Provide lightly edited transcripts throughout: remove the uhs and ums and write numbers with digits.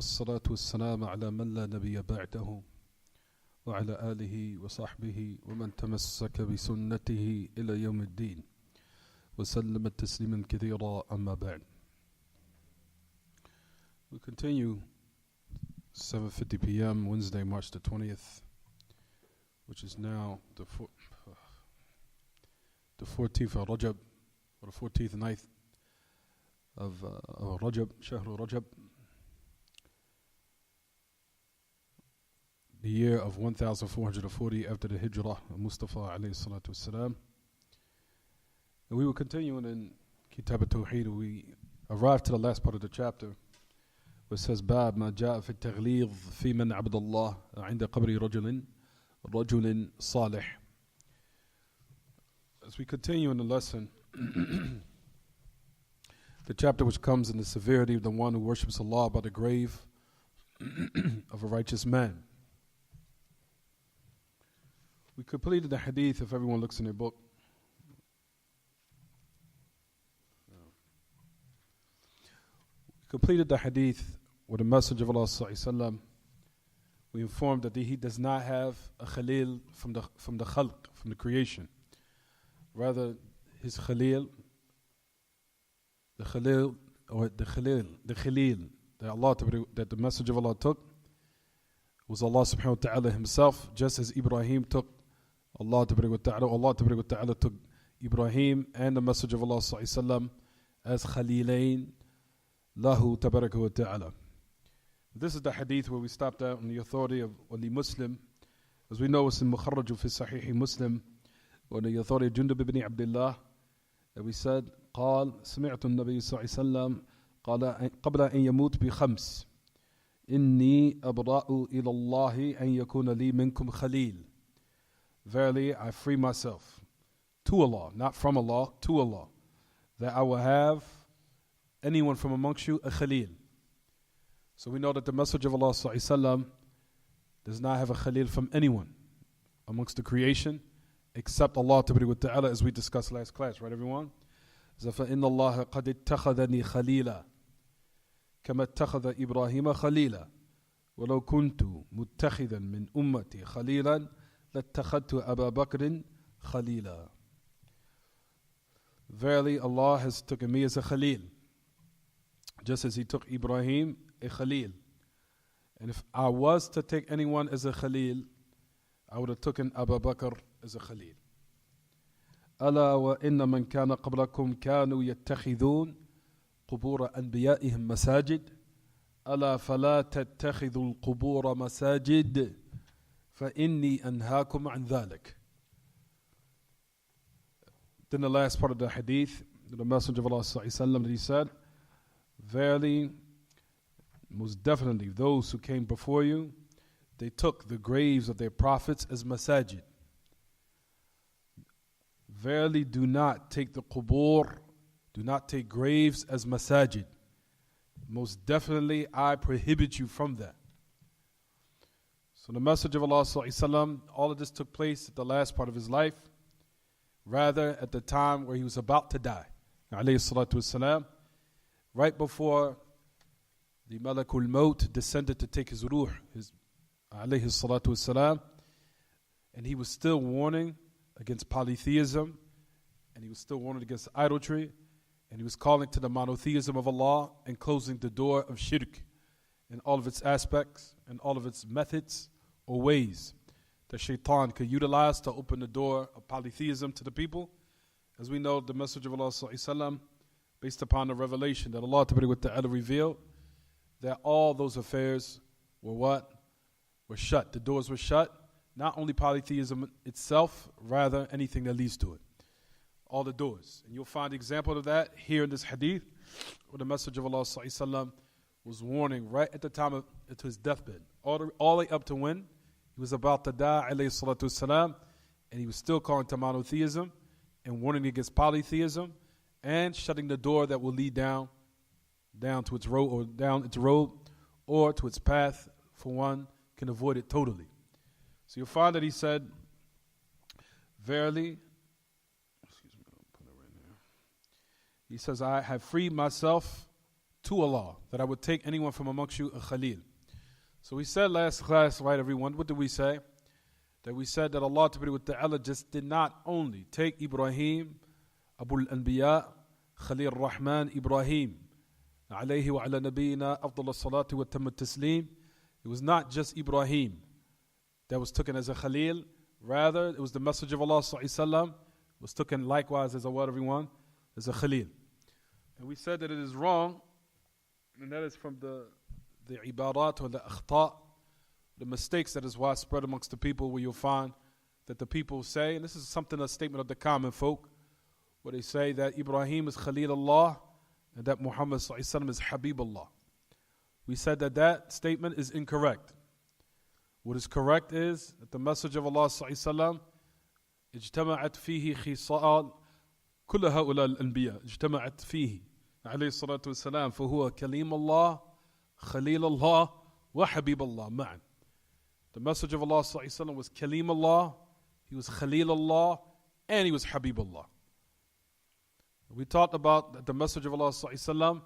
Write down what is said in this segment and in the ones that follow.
والصلاة والسلام على من لا نبي بعده وعلى آله وصحبه ومن تمسك بسنته إلى يوم الدين وسلم تسليما كثيرا أما بعد. We continue 7:50 p.m. Wednesday, March the 20th, which is now the 14th of Rajab, or the 14th night of Rajab, Shahr Rajab, the year of 1440 after the Hijrah of Mustafa alayhi salatu wassalam. And we were continuing in Kitaab At-Tawheed. We arrived to the last part of the chapter where it says, Bab ma ja'a fi at-taghlidh fi man 'abada Allah 'inda qabri rajulin salih. As we continue in the lesson, the chapter which comes in the severity of the one who worships Allah by the grave of a righteous man. We completed the hadith, if everyone looks in their book. We completed the hadith with the Messenger of Allah sallallahu alaihi wasallam. We informed that he does not have a khalil from the khalq, from the creation. Rather, his khalil, the khalil that the Messenger of Allah took was Allah subhanahu wa ta'ala himself, just as Ibrahim took Allah ta'ala took Ibrahim and the Messenger of Allah sallallahu alaihi wasallam as khalilain lahu tabaraka wa ta'ala. This is the hadith where we stopped out on the authority of Ali Muslim. As we know, it's in Mukharraj fi Sahih Muslim, on the authority of Jundub ibn Abdullah, that we said, قال سمعت النبي صلى الله عليه وسلم قال قبل أن يموت بخمس إني أبرأ إلى الله أن يكون لي منكم خليل. Verily, I free myself to Allah, not from Allah, to Allah, that I will have anyone from amongst you a khalil. So we know that the Messenger of Allah sallallahu alaihi wasallam does not have a khalil from anyone amongst the creation except Allah ta'ala, as we discussed last class, right everyone? فَإِنَّ اللَّهَ قَدِ اتَّخَذَنِي خَلِيلًا كَمَا اتَّخَذَ إِبْرَاهِيمَ خَلِيلًا وَلَوْ كُنْتُ مُتَّخِذًا مِنْ أُمَّتِي خَلِيلًا لَاتَّخَذْتُ أَبَا بَكْرٍ خَلِيلًا. Verily, Allah has taken me as a khalil, just as He took Ibrahim a khalil. And if I was to take anyone as a khalil, I would have taken Abu Bakr as a khalil. ألا وإن من كان قبلكم كانوا يتخذون قبور أنبيائهم مساجد ألا فلا تتخذوا القبور مساجد فإني أنهاكم عن ذلك. Then the last part of the hadith, the Messenger of Allah sallallahu alaihi wasallam, that he said, verily, most definitely, those who came before you, they took the graves of their prophets as masajid. Verily, do not take the qubur, do not take graves as masajid. Most definitely, I prohibit you from that. So the Messenger of Allah sallallahu alaihi wasallam, all of this took place at the last part of his life, rather at the time where he was about to die, alayhi salatu wassalam, right before the Malakul Maut descended to take his ruh, his alayhi salatu wassalam, and he was still warning against polytheism, and he was still warning against idolatry, and he was calling to the monotheism of Allah and closing the door of shirk in all of its aspects and all of its methods or ways that shaitan could utilize to open the door of polytheism to the people. As we know, the Messenger of Allah sallallahu alaihi wasallam, based upon the revelation that Allah ta'ala revealed, that all those affairs were what? Were shut. The doors were shut. Not only polytheism itself, rather anything that leads to it. All the doors. And you'll find an example of that here in this hadith, where the Messenger of Allah sallallahu alaihi wasallam was warning right at the time of his deathbed, all the way up to when he was about to die, alayhi salatu wasalam, and he was still calling to monotheism and warning against polytheism and shutting the door that will lead down to its road, or down its road, or to its path, for one can avoid it totally. So you'll find that he said, verily, he says, I have freed myself to Allah, that I would take anyone from amongst you a Khalil. So we said last class, right, everyone, what did we say? That we said that Allah Ta'ala just did not only take Ibrahim, Abu al-Anbiya, Khalil Rahman Ibrahim, alayhi wa ala nabiyyina afdal as-salatu wa tammat taslim. It was not just Ibrahim that was taken as a Khalil. Rather, it was the Messenger of Allah sallallahu was taken likewise as a what, everyone? As a Khalil. And we said that it is wrong, and that is from the ibarat or the akhta', the mistakes that is widespread amongst the people, where you'll find that the people say, and this is something, a statement of the common folk, where they say that Ibrahim is Khalilullah and that Muhammad sallallahu is Habibullah. We said that that statement is incorrect. What is correct is that the Messenger of Allah sallallahu اجتمعت فيه خصال كل هؤلاء الأنبياء اجتمعت فيه عليه الصلاة والسلام فهو كليم الله خليل الله وحبيب الله معا. The Messenger of Allah ﷺ was Kalim Allah, he was Khalil Allah, and he was Habib Allah. We talked about that the Messenger of Allah ﷺ,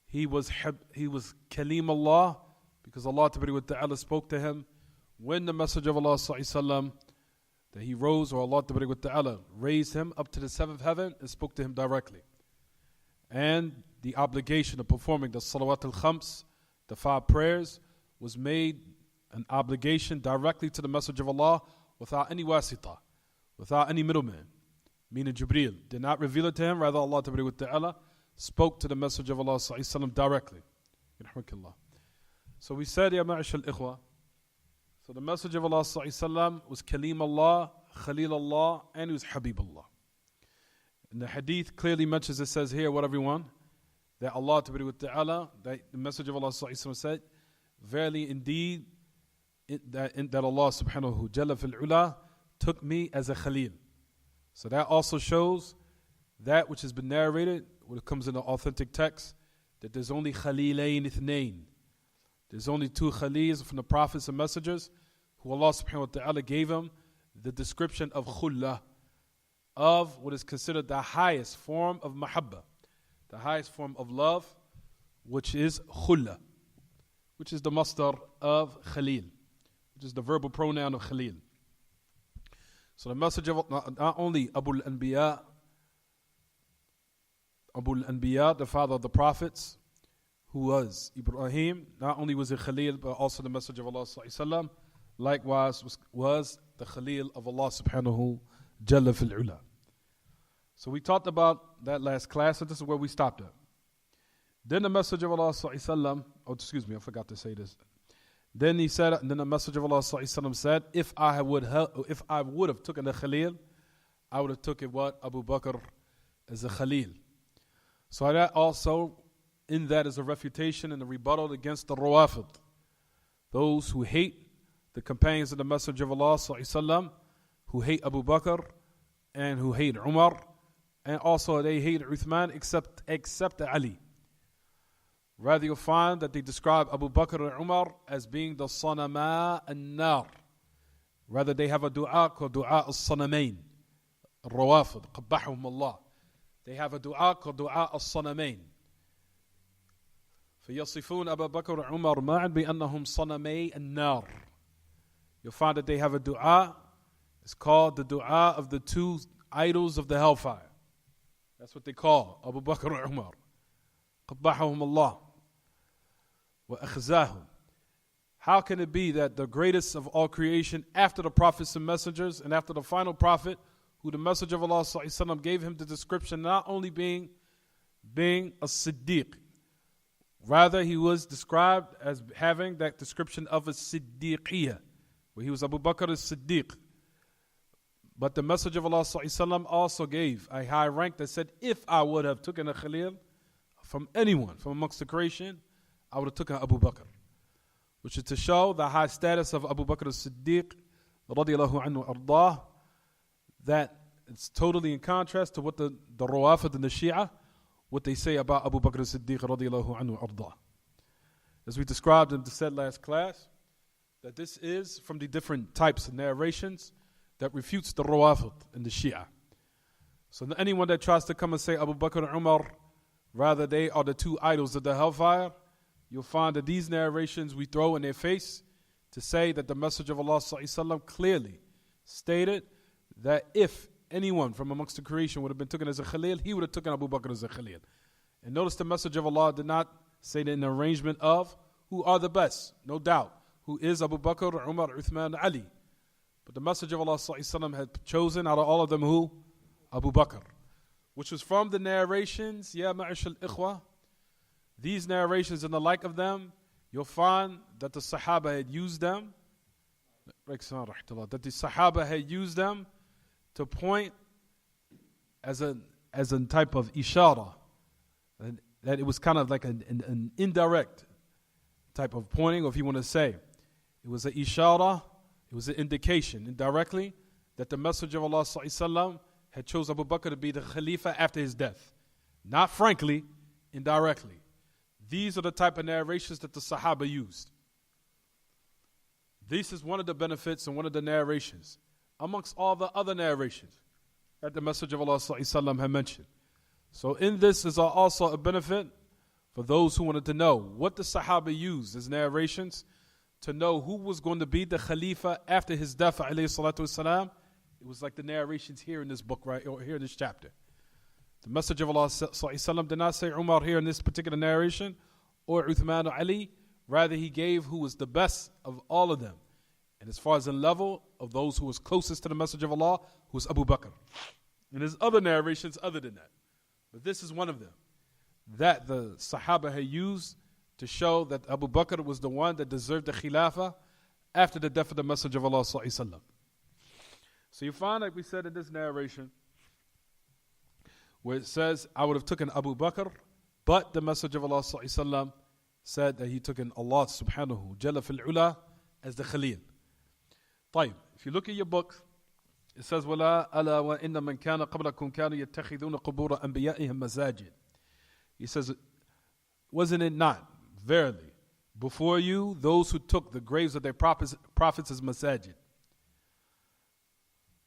he was Kalim Allah, because Allah Ta'ala spoke to him when the Messenger of Allah ﷺ, that he rose, or Allah Ta'ala raised him up to the seventh heaven and spoke to him directly. And the obligation of performing the Salawat al-Khams, the 5 prayers, was made an obligation directly to the Messenger of Allah without any wasita, without any middleman. Meaning Jibreel did not reveal it to him, rather Allah Ta'ala spoke to the Messenger of Allah directly. So we said, Ya Ma'ash al-Ikhwa, so the Messenger of Allah was Kalim Allah, Khalil Allah, and he was Habib Allah. And the hadith clearly mentions, it says here, what everyone? That Allah Ta'ala, that the Messenger of Allah said, verily indeed, that Allah subhanahu jalla fil ula took me as a Khalil. So that also shows that which has been narrated, when it comes in the authentic text, that there's only Khalilain Ithnain. There's only 2 Khalils from the prophets and messengers who Allah subhanahu wa ta'ala gave them the description of Khullah, of what is considered the highest form of mahabba, the highest form of love, which is Khullah, which is the masdar of Khalil, which is the verbal pronoun of Khalil. So the message of not only Abu al-Anbiya, the father of the prophets, who was Ibrahim, not only was he Khalil, but also the Messenger of Allah sallallahu likewise was the Khalil of Allah subhanahu jalla fil ula. So we talked about that last class, and this is where we stopped at. Then the Messenger of Allah sallallahu I forgot to say this. Then he said, and then the Messenger of Allah sallallahu said, if I would have taken the Khalil, I would have taken what? Abu Bakr as a Khalil. So that also, in that is a refutation and a rebuttal against the Rawafid, those who hate the companions of the Messenger of Allah sallallahu who hate Abu Bakr and who hate Umar, and also they hate Uthman except Ali. Rather, you'll find that they describe Abu Bakr and Umar as being the Sanama an-Nar. Rather, they have a dua called Dua al-Sanamain, al-Rawafid, qabbahum Allah. They have a dua called Dua al-Sanamain. فيصفون أبا بكر وعمر معا بأنهم صنمي النار. You'll find that they have a dua. It's called the dua of the 2 idols of the hellfire. That's what they call Abu Bakr and Umar. قبحهم الله وأخزاهم. How can it be that the greatest of all creation, after the prophets and messengers, and after the final prophet, who the Messenger of Allah ﷺ gave him the description not only being a Siddiq, rather he was described as having that description of a Siddiqiyah, where he was Abu Bakr as-Siddiq. But the Messenger of Allah ﷺ also gave a high rank that said, if I would have taken a Khalil from anyone, from amongst the creation, I would have taken Abu Bakr. Which is to show the high status of Abu Bakr as-Siddiq, radiallahu anhu ardah, that it's totally in contrast to what the Rawafid and the Shia, what they say about Abu Bakr as-Siddiq, radiallahu anhu ardah. As we described in the said last class, that this is from the different types of narrations that refutes the Rawafid and the Shia. So anyone that tries to come and say Abu Bakr and Umar rather they are the two idols of the hellfire, you'll find that these narrations we throw in their face to say that the Messenger of Allah ﷺ clearly stated that if anyone from amongst the creation would have been taken as a Khalil, he would have taken Abu Bakr as a Khalil. And notice the Messenger of Allah did not say that in the arrangement of who are the best, no doubt, who is Abu Bakr, Umar, Uthman, Ali. But the Messenger of Allah ﷺ had chosen out of all of them who? Abu Bakr. Which was from the narrations, Ya Ma'ashal Ikhwa. These narrations and the like of them, you'll find that the Sahaba had used them, that the Sahaba had used them to point as a type of ishara. That it was kind of like an indirect type of pointing, or if you want to say, it was an ishara, it was an indication indirectly that the Messenger of Allah ﷺ had chose Abu Bakr to be the Khalifa after his death. Not frankly, indirectly. These are the type of narrations that the Sahaba used. This is one of the benefits and one of the narrations amongst all the other narrations that the Messenger of Allah ﷺ had mentioned. So in this is also a benefit for those who wanted to know what the Sahaba used as narrations to know who was going to be the Khalifa after his death, alayhi salatu wasalam. It was like the narrations here in this book, right, or here in this chapter. The Messenger of Allah ﷺ did not say Umar here in this particular narration, or Uthman or Ali. Rather, he gave who was the best of all of them. And as far as the level of those who was closest to the Messenger of Allah, who was Abu Bakr. And there's other narrations other than that. But this is one of them that the Sahaba had used to show that Abu Bakr was the one that deserved the Khilafah after the death of the Messenger of Allah ﷺ. So you find, like we said in this narration, where it says, I would have taken Abu Bakr, but the Messenger of Allah ﷺ said that he took in Allah subhanahu jalla fil ula as the Khalil. طيب, if you look at your book, it says, وَلَا أَلَا وَإِنَّ مَنْ كَانَ قَبْلَكُمْ كَانُوا يَتَّخِذُونَ قُبُورَ أَنْبِيَائِهِمْ مَسَاجِدِ. He says, wasn't it not, verily, before you, those who took the graves of their prophets as masajid?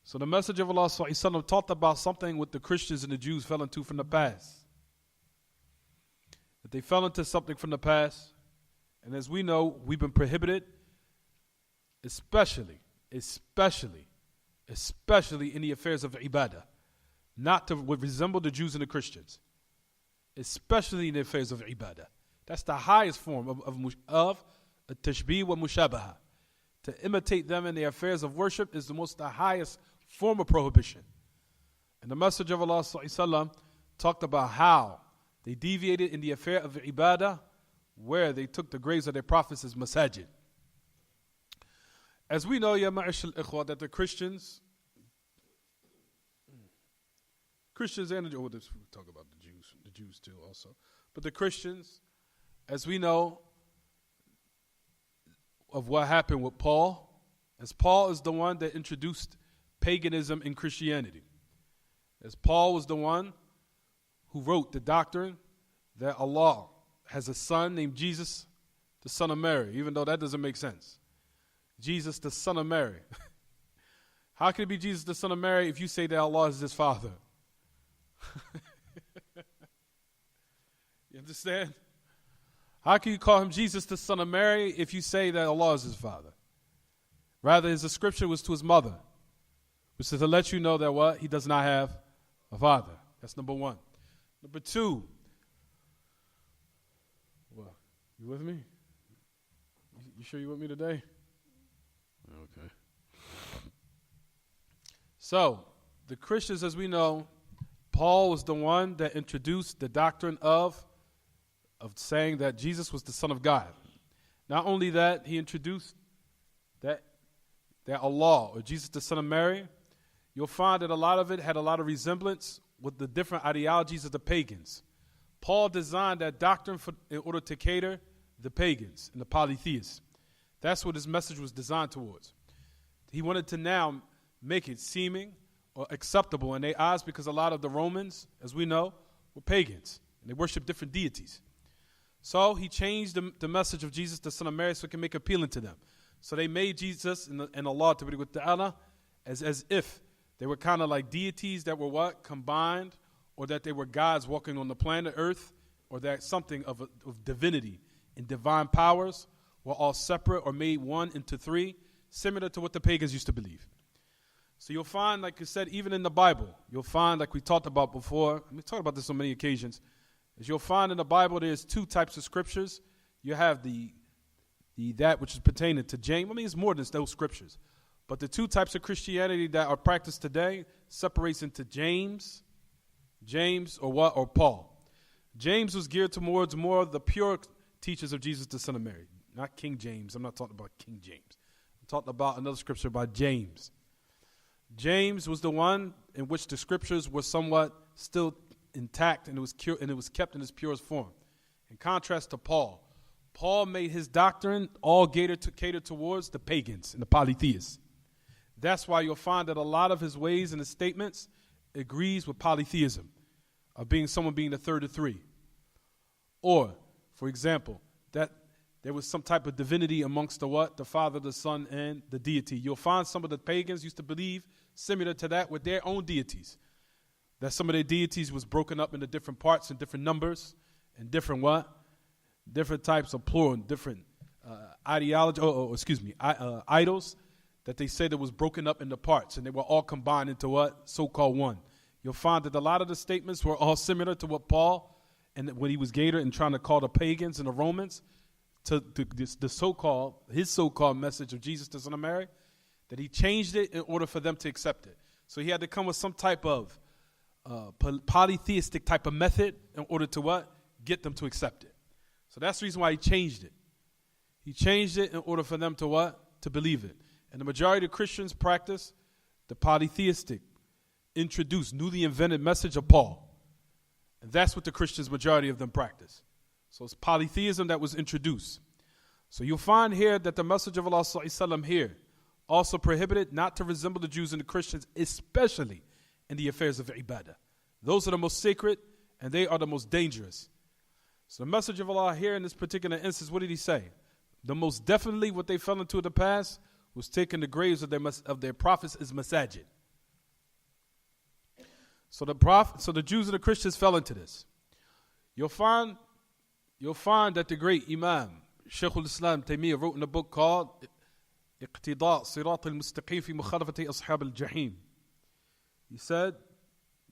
So the Messenger of Allah ﷺ talked about something what the Christians and the Jews fell into from the past. That they fell into something from the past. And as we know, we've been prohibited, especially in the affairs of ibadah, not to resemble the Jews and the Christians. Especially in the affairs of ibadah. That's the highest form of tashbih wa mushabaha. To imitate them in the affairs of worship is the highest form of prohibition. And the Messenger of Allah ﷺ talked about how they deviated in the affair of ibadah, where they took the graves of their prophets as masajid. As we know, ya ma'ashal ikhwa, that the Christians and we'll talk about the Jews too also. But the Christians, as we know of what happened with Paul, as Paul is the one that introduced paganism in Christianity. As Paul was the one who wrote the doctrine that Allah has a son named Jesus, the son of Mary, even though that doesn't make sense. Jesus, the son of Mary. How can it be Jesus, the son of Mary, if you say that Allah is his father? You understand? How can you call him Jesus, the son of Mary, if you say that Allah is his father? Rather, his ascription was to his mother, which is to let you know that what? He does not have a father. That's number one. Number two. Well, you with me? You sure you with me today? Okay. So, the Christians, as we know, Paul was the one that introduced the doctrine of saying that Jesus was the Son of God. Not only that, he introduced that Allah, or Jesus the Son of Mary, you'll find that a lot of it had a lot of resemblance with the different ideologies of the pagans. Paul designed that doctrine in order to cater the pagans and the polytheists. That's what his message was designed towards. He wanted to now make it seeming or acceptable in their eyes, because a lot of the Romans, as we know, were pagans, and they worshiped different deities. So he changed the message of Jesus, the Son of Mary, so it can make appealing to them. So they made Jesus and Allah Ta'ala as if they were kind of like deities that were what? Combined, or that they were gods walking on the planet Earth, or that something of divinity and divine powers were all separate or made one into three, similar to what the pagans used to believe. So you'll find, like I said, even in the Bible, you'll find, like we talked about before, and we talked about this on many occasions, is you'll find in the Bible there's two types of scriptures. You have the that which is pertaining to James. I mean, it's more than those scriptures. But the two types of Christianity that are practiced today separates into James or Paul. James was geared towards more of the pure teachers of Jesus, the Son of Mary. Not King James. I'm not talking about King James. I'm talking about another scripture by James. James was the one in which the scriptures were somewhat still intact, and it was kept in its purest form. In contrast to Paul, Paul made his doctrine all cater towards the pagans and the polytheists. That's why you'll find that a lot of his ways and his statements agrees with polytheism, of someone being the third of three. Or, for example, that there was some type of divinity amongst the Father, the Son, and the deity. You'll find some of the pagans used to believe similar to that with their own deities. That some of their deities was broken up into different parts and different numbers and different types of plural and different idols that they said that was broken up into parts, and they were all combined into so-called one. You'll find that a lot of the statements were all similar to what Paul and when he was gathered and trying to call the pagans and the Romans to his so-called message of Jesus, the Son of Mary, that he changed it in order for them to accept it. So he had to come with some type of polytheistic type of method in order to get them to accept it. So that's the reason why he changed it. He changed it in order for them to believe it. And the majority of Christians practice the polytheistic, introduced, newly invented message of Paul. And that's what the Christians, majority of them practice. So it's polytheism that was introduced. So you'll find here that the message of Allah ﷺ here also prohibited not to resemble the Jews and the Christians, especially in the affairs of ibadah. Those are the most sacred and they are the most dangerous. So the message of Allah here in this particular instance, what did he say? The most definitely what they fell into in the past was taking the graves of their prophets as masajid. So the Jews and the Christians fell into this. You'll find that the great Imam Shaykh al-Islam Taymiyyah wrote in a book called Iqtida' Sirat al-Mustaqim fi Mukhalafati Ashab al-Jahim. He said,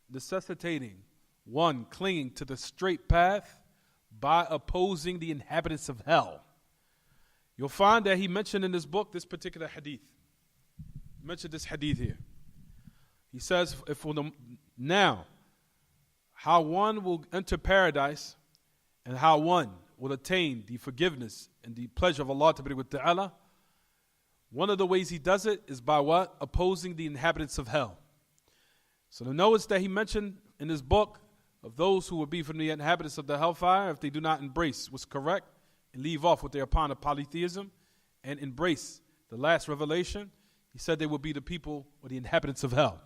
necessitating one clinging to the straight path by opposing the inhabitants of hell. You'll find that he mentioned in this book this particular hadith. He mentioned this hadith here. He says, now, how one will enter paradise and how one will attain the forgiveness and the pleasure of Allah Ta'ala, one of the ways he does it is by opposing the inhabitants of hell. So notice that he mentioned in his book of those who will be from the inhabitants of the hellfire if they do not embrace what's correct and leave off what they're upon of polytheism and embrace the last revelation. He said they will be the people or the inhabitants of hell.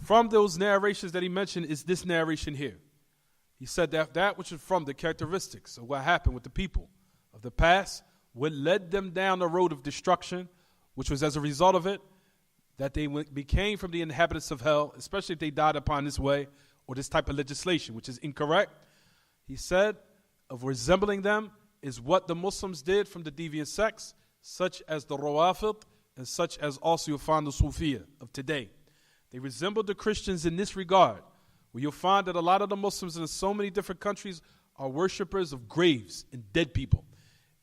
From those narrations that he mentioned is this narration here. He said that which is from the characteristics of what happened with the people of the past, what led them down the road of destruction, which was as a result of it, that they became from the inhabitants of hell, especially if they died upon this way or this type of legislation, which is incorrect. He said of resembling them is what the Muslims did from the deviant sects, such as the Rawafid and such as also you'll find the Sufiya of today. They resembled the Christians in this regard, where you'll find that a lot of the Muslims in so many different countries are worshippers of graves and dead people.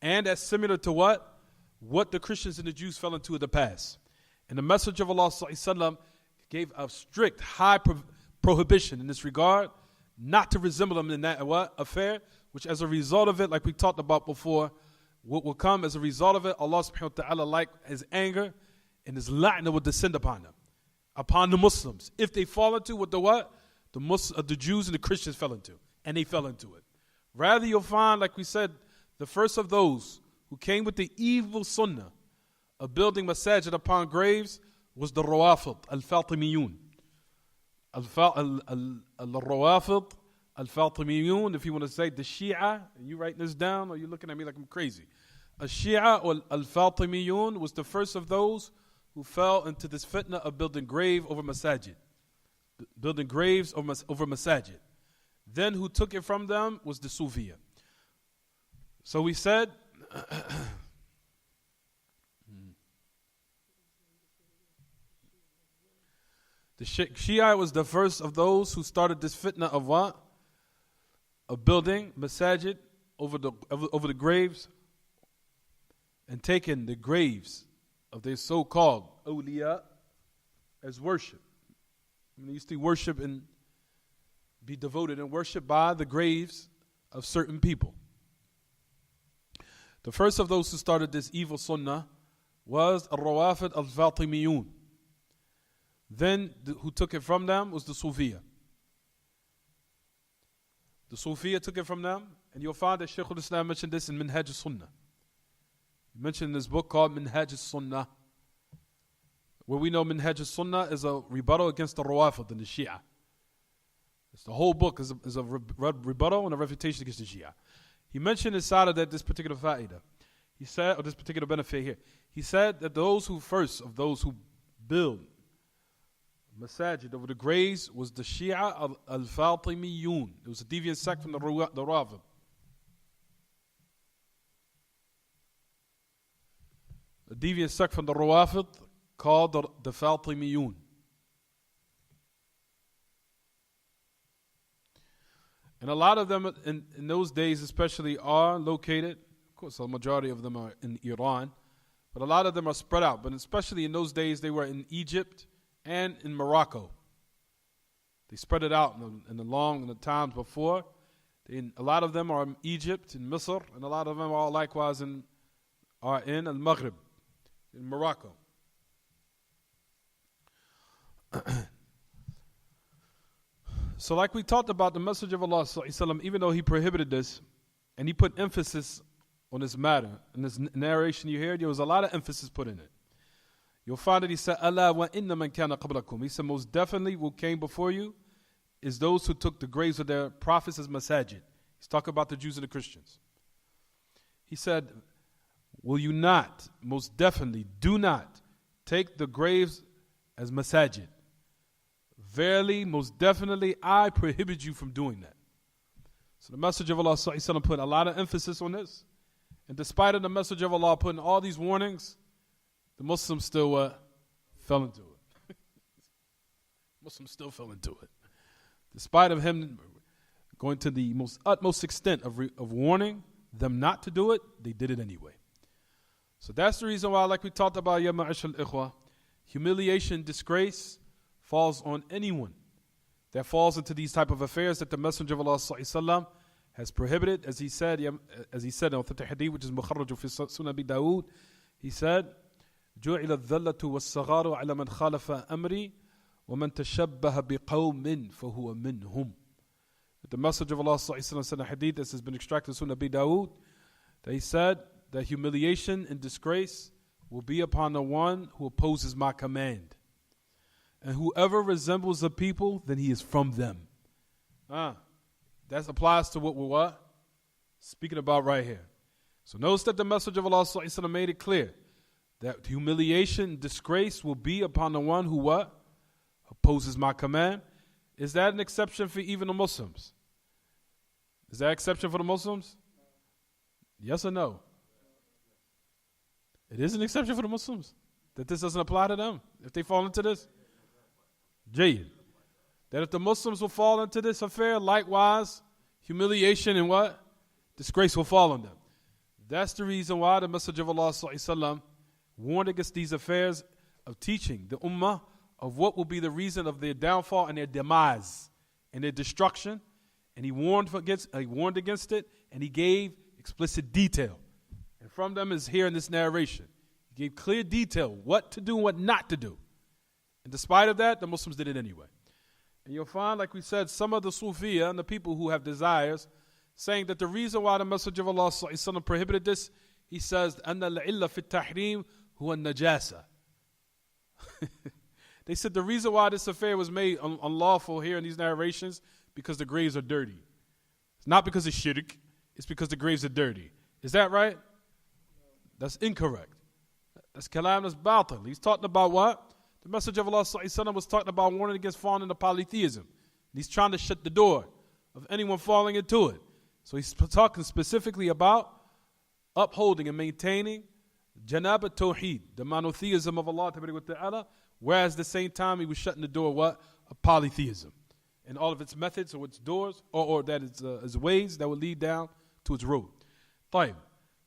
And that's similar to what the Christians and the Jews fell into in the past. And the message of Allah ﷺ gave a strict, high prohibition in this regard, not to resemble them in that affair, which as a result of it, like we talked about before, what will come as a result of it, Allah subhanahu wa ta'ala, like his anger and his la'na will descend upon them, upon the Muslims, if they fall into what the Jews and the Christians fell into, and they fell into it. Rather, you'll find, like we said, the first of those who came with the evil sunnah of building masajid upon graves was the Rawafid, al-Fatimiyun. Al-Rawafid, al-Fatimiyun, if you want to say the Shia, and you writing this down or you're looking at me like I'm crazy. Al-Shia or al-Fatimiyun was the first of those who fell into this fitna of building grave over masajid. Building graves over masajid. Then who took it from them was the Sufiya. So we said, the Shia was the first of those who started this fitna of what? Of building masajid over the graves and taking the graves of their so-called awliya as worship. They used to worship and be devoted and worship by the graves of certain people. The first of those who started this evil sunnah was Ar-Rawafid al-Fatimiyun. Then who took it from them was the Sufiya. The Sufiya took it from them, and you'll find that Shaykh al-Islam mentioned this in Minhaj al-Sunnah. He mentioned in this book called Minhaj al-Sunnah, where we know Minhaj al-Sunnah is a rebuttal against the Rawafid and the Shia. It's the whole book is a rebuttal and a refutation against the Shia. He mentioned inside of that this particular fa'idah. He said, or this particular benefit here, he said that those who build masajid over the graves was the Shia al-Fatimiyun. It was a deviant sect from the Rawafid. A deviant sect from the Rawafid called the Fatimiyun. And a lot of them in those days especially are located, of course a majority of them are in Iran, but a lot of them are spread out. But especially in those days they were in Egypt and in Morocco. They spread it out in the times before. A lot of them are in Egypt, in Misr, and a lot of them are likewise in Maghrib, in Morocco. So like we talked about, the Messenger of Allah ﷺ, even though he prohibited this, and he put emphasis on this matter, in this narration you hear, there was a lot of emphasis put in it. You'll find that he said, Allah wa inna man kana qablakum. He said, most definitely what came before you is those who took the graves of their prophets as masajid. He's talking about the Jews and the Christians. He said, will you not, most definitely, do not take the graves as masajid. Verily, most definitely, I prohibit you from doing that. So the Messenger of Allah ﷺ put a lot of emphasis on this. And despite of the Messenger of Allah putting all these warnings, the Muslims still fell into it. Muslims still fell into it. Despite of him going to the utmost extent of warning them not to do it, they did it anyway. So that's the reason why, like we talked about, ya ma'ashal ikhwa, humiliation, disgrace falls on anyone that falls into these type of affairs that the Messenger of Allah ﷺ has prohibited. As he said in authentic hadith, which is Mukharraj fi Sunan Abi Dawood, he said, جُعِلَ الذَّلَّةُ وَالصَّغَارُ عَلَى مَنْ خَالَفَ أَمْرِي وَمَنْ تَشَبَّهَ بِقَوْمٍ فَهُوَ مِنْهُمْ. The Messenger of Allah ﷺ said in a hadith that has been extracted from Sunan Abi Dawood, that he said that humiliation and disgrace will be upon the one who opposes my command. And whoever resembles a people, then he is from them. That applies to what we're speaking about right here. So notice that the Messenger of Allah ﷺ made it clear that humiliation and disgrace will be upon the one who opposes my command. Is that an exception for even the Muslims? Is that an exception for the Muslims? Yes or no? It is an exception for the Muslims. That this doesn't apply to them if they fall into this. Jayyid. That if the Muslims will fall into this affair, likewise, humiliation and disgrace will fall on them. That's the reason why the Messenger of Allah ﷺ warned against these affairs of teaching the ummah of what will be the reason of their downfall and their demise and their destruction. And he warned against it, and he gave explicit detail. And from them is here in this narration. He gave clear detail what to do and what not to do. And despite of that, the Muslims did it anyway. And you'll find, like we said, some of the Sufiya and the people who have desires, saying that the reason why the Messenger of Allah ﷺ prohibited this, he says, أَنَّ الْعِلَّ فِي التَّحْرِيمِ هُوَ النَّجَاسَةِ. They said the reason why this affair was made unlawful here in these narrations, because the graves are dirty. It's not because it's shirk, it's because the graves are dirty. Is that right? That's incorrect. That's kalam, that's batil. He's talking about what? The Messenger of Allah ﷺ was talking about warning against falling into polytheism. And he's trying to shut the door of anyone falling into it. So he's talking specifically about upholding and maintaining Janab At-Tawheed, the monotheism of Allah Ta'ala, whereas at the same time he was shutting the door what? Of polytheism. And all of its methods or its doors, or that its ways that would lead down to its road. طيب.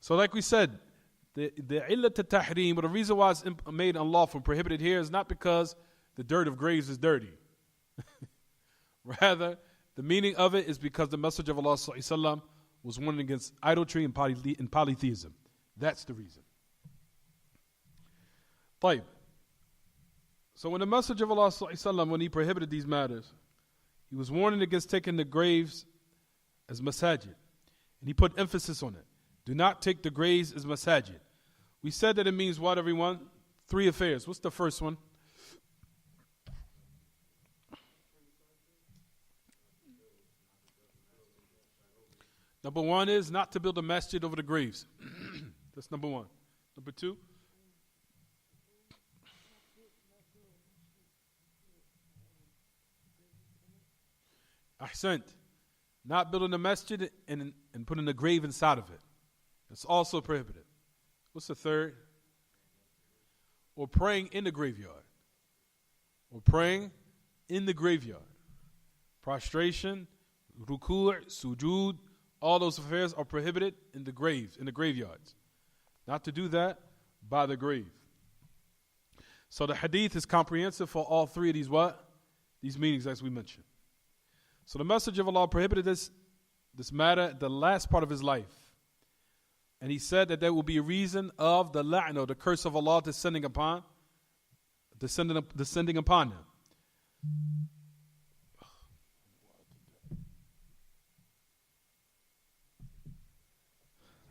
So like we said, the illat al-tahrim, but the reason why it's made unlawful and prohibited here is not because the dirt of graves is dirty. Rather, the meaning of it is because the Messenger of Allah ﷺ was warning against idolatry and polytheism. That's the reason. طيب. So when the Messenger of Allah ﷺ, when he prohibited these matters, he was warning against taking the graves as masajid. And he put emphasis on it. Do not take the graves as masajid. We said that it means what, everyone? 3 affairs. What's the first one? Number 1 is not to build a masjid over the graves. That's number 1. Number 2? Ahsant. Not building a masjid and putting a grave inside of it. It's also prohibited. What's the third? Or praying in the graveyard. Or praying in the graveyard. Prostration, ruku', sujood, all those affairs are prohibited in the graves, in the graveyards. Not to do that by the grave. So the hadith is comprehensive for all 3 of these what? These meanings as we mentioned. So the Messenger of Allah prohibited this matter at the last part of his life. And he said that there will be a reason of the la'na, the curse of Allah descending upon him.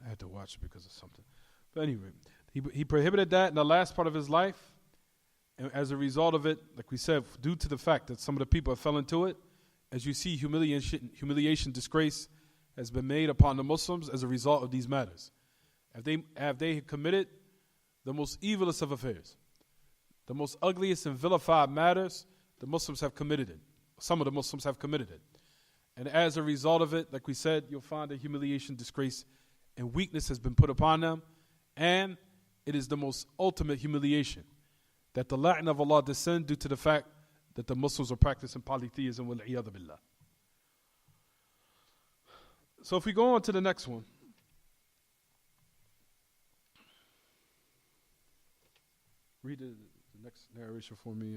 I had to watch it because of something. But anyway, he prohibited that in the last part of his life. And as a result of it, like we said, due to the fact that some of the people fell into it, as you see, humiliation, disgrace has been made upon the Muslims as a result of these matters. Have they committed the most evilest of affairs, the most ugliest and vilified matters, the Muslims have committed it. Some of the Muslims have committed it. And as a result of it, like we said, you'll find that humiliation, disgrace, and weakness has been put upon them. And it is the most ultimate humiliation that the la'na of Allah descend due to the fact that the Muslims are practicing polytheism, wal-'iyadhu billah. So if we go on to the next one. Read the next narration for me.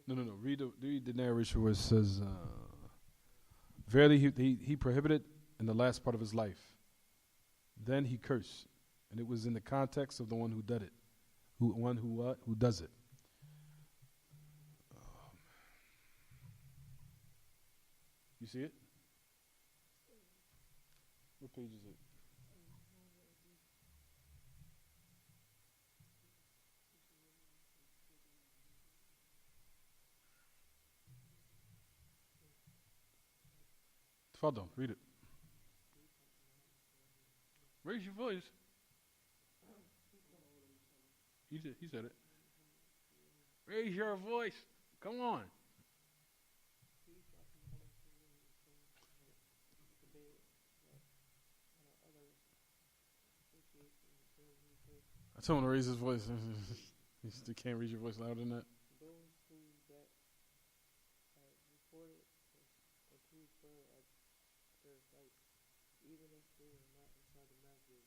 No. Read the narration where it says, verily he prohibited in the last part of his life. Then he cursed. And it was in the context of the one who did it. Who does it. You see it? What page is it? Tfadal, read it. Raise your voice. He said it. Raise your voice. Come on. I told him to raise his voice. You still can't raise your voice louder than that. Those who that reported or prove prayer at their sight, even if they are not inside the masjid.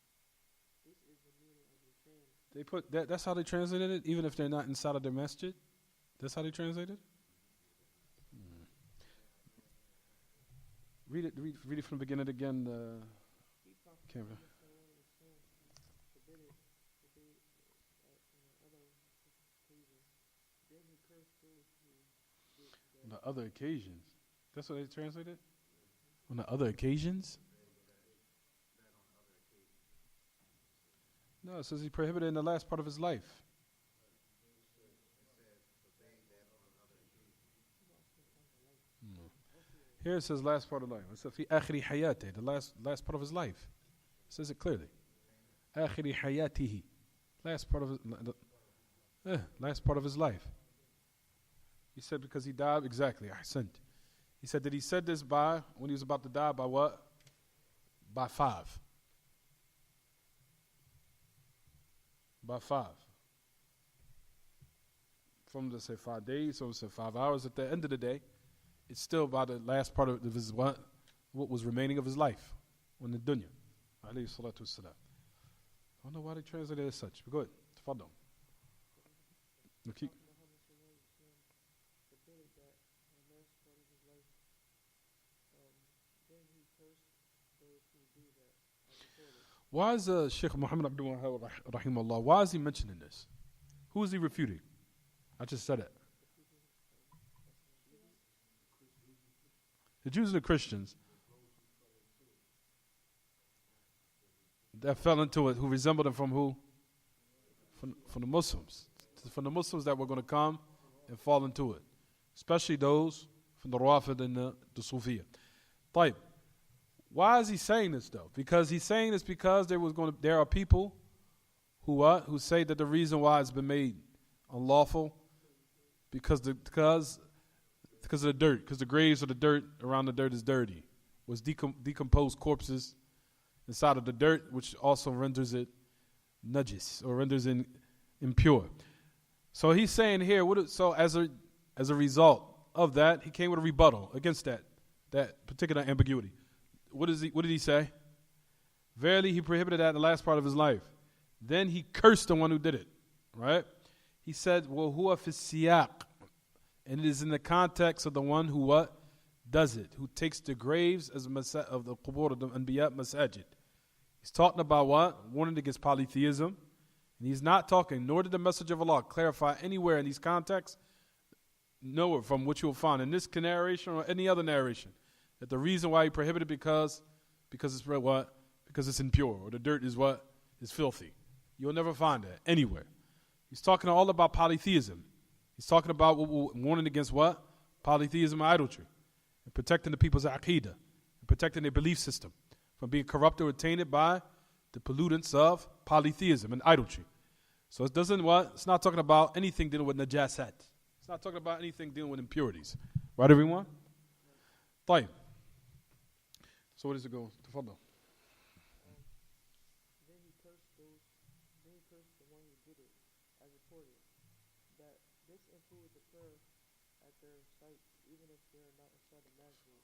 This is the meaning of the saying. They put that. That's how they translated it. Even if they're not inside of their masjid. That's how they translated. Read it from the beginning again. Canva. On the other occasions. That's what they translated? On the other occasions? No, it says he prohibited in the last part of his life. No. Here it says last part of life. It says fi akhiri hayate, the last part of his life. It says it clearly. Akhiri hayatihi. Last part of his, last part of his life. He said because he died, exactly, ahsant. He said that he said this by, when he was about to die, by what? By 5. By 5. From, let's say, 5 days, so let's say 5 hours. At the end of the day, it's still by the last part of his, what was remaining of his life on the dunya. Alayhi salatu wassalam. I don't know why they translated it as such, but go ahead. Tafadal. Why is Sheikh Muhammad Abdul Wahhab rahimahullah, why is he mentioning this? Who is he refuting? I just said it. The Jews and the Christians that fell into it, who resembled them from who? From the Muslims. From the Muslims that were going to come and fall into it. Especially those from the Rawafid and the Sufiya. Taib. Why is he saying this though? Because he's saying this because there are people who what? Who say that the reason why it's been made unlawful because of the dirt, because the graves of the dirt around the dirt is dirty. Was decomposed corpses inside of the dirt, which also renders it najis or renders it impure. So he's saying here, so as a result of that, he came with a rebuttal against that particular ambiguity. What did he say? Verily, he prohibited that in the last part of his life. Then he cursed the one who did it. Right? He said, وَهُوَ فِي السِّيَاقِ, and it is in the context of the one who what? Does it. Who takes the graves of the qubur of the anbiya masajid. He's talking about what? Warning against polytheism. And he's not talking, nor did the message of Allah clarify anywhere in these contexts, nowhere from which you'll find in this narration or any other narration, that the reason why he prohibited because it's what? Because it's impure, or the dirt is what? Is filthy. You'll never find that anywhere. He's talking all about polytheism. He's talking about warning against what? Polytheism and idolatry. And protecting the people's aqeedah. And protecting their belief system from being corrupted or tainted by the pollutants of polytheism and idolatry. So it doesn't what? It's not talking about anything dealing with najasat. It's not talking about anything dealing with impurities. Right, everyone? طيب. So where does it go? Tafadal. Then he cursed the one who did it, as reported, that this includes the prayer at their sites, even if they are not inside the masjid.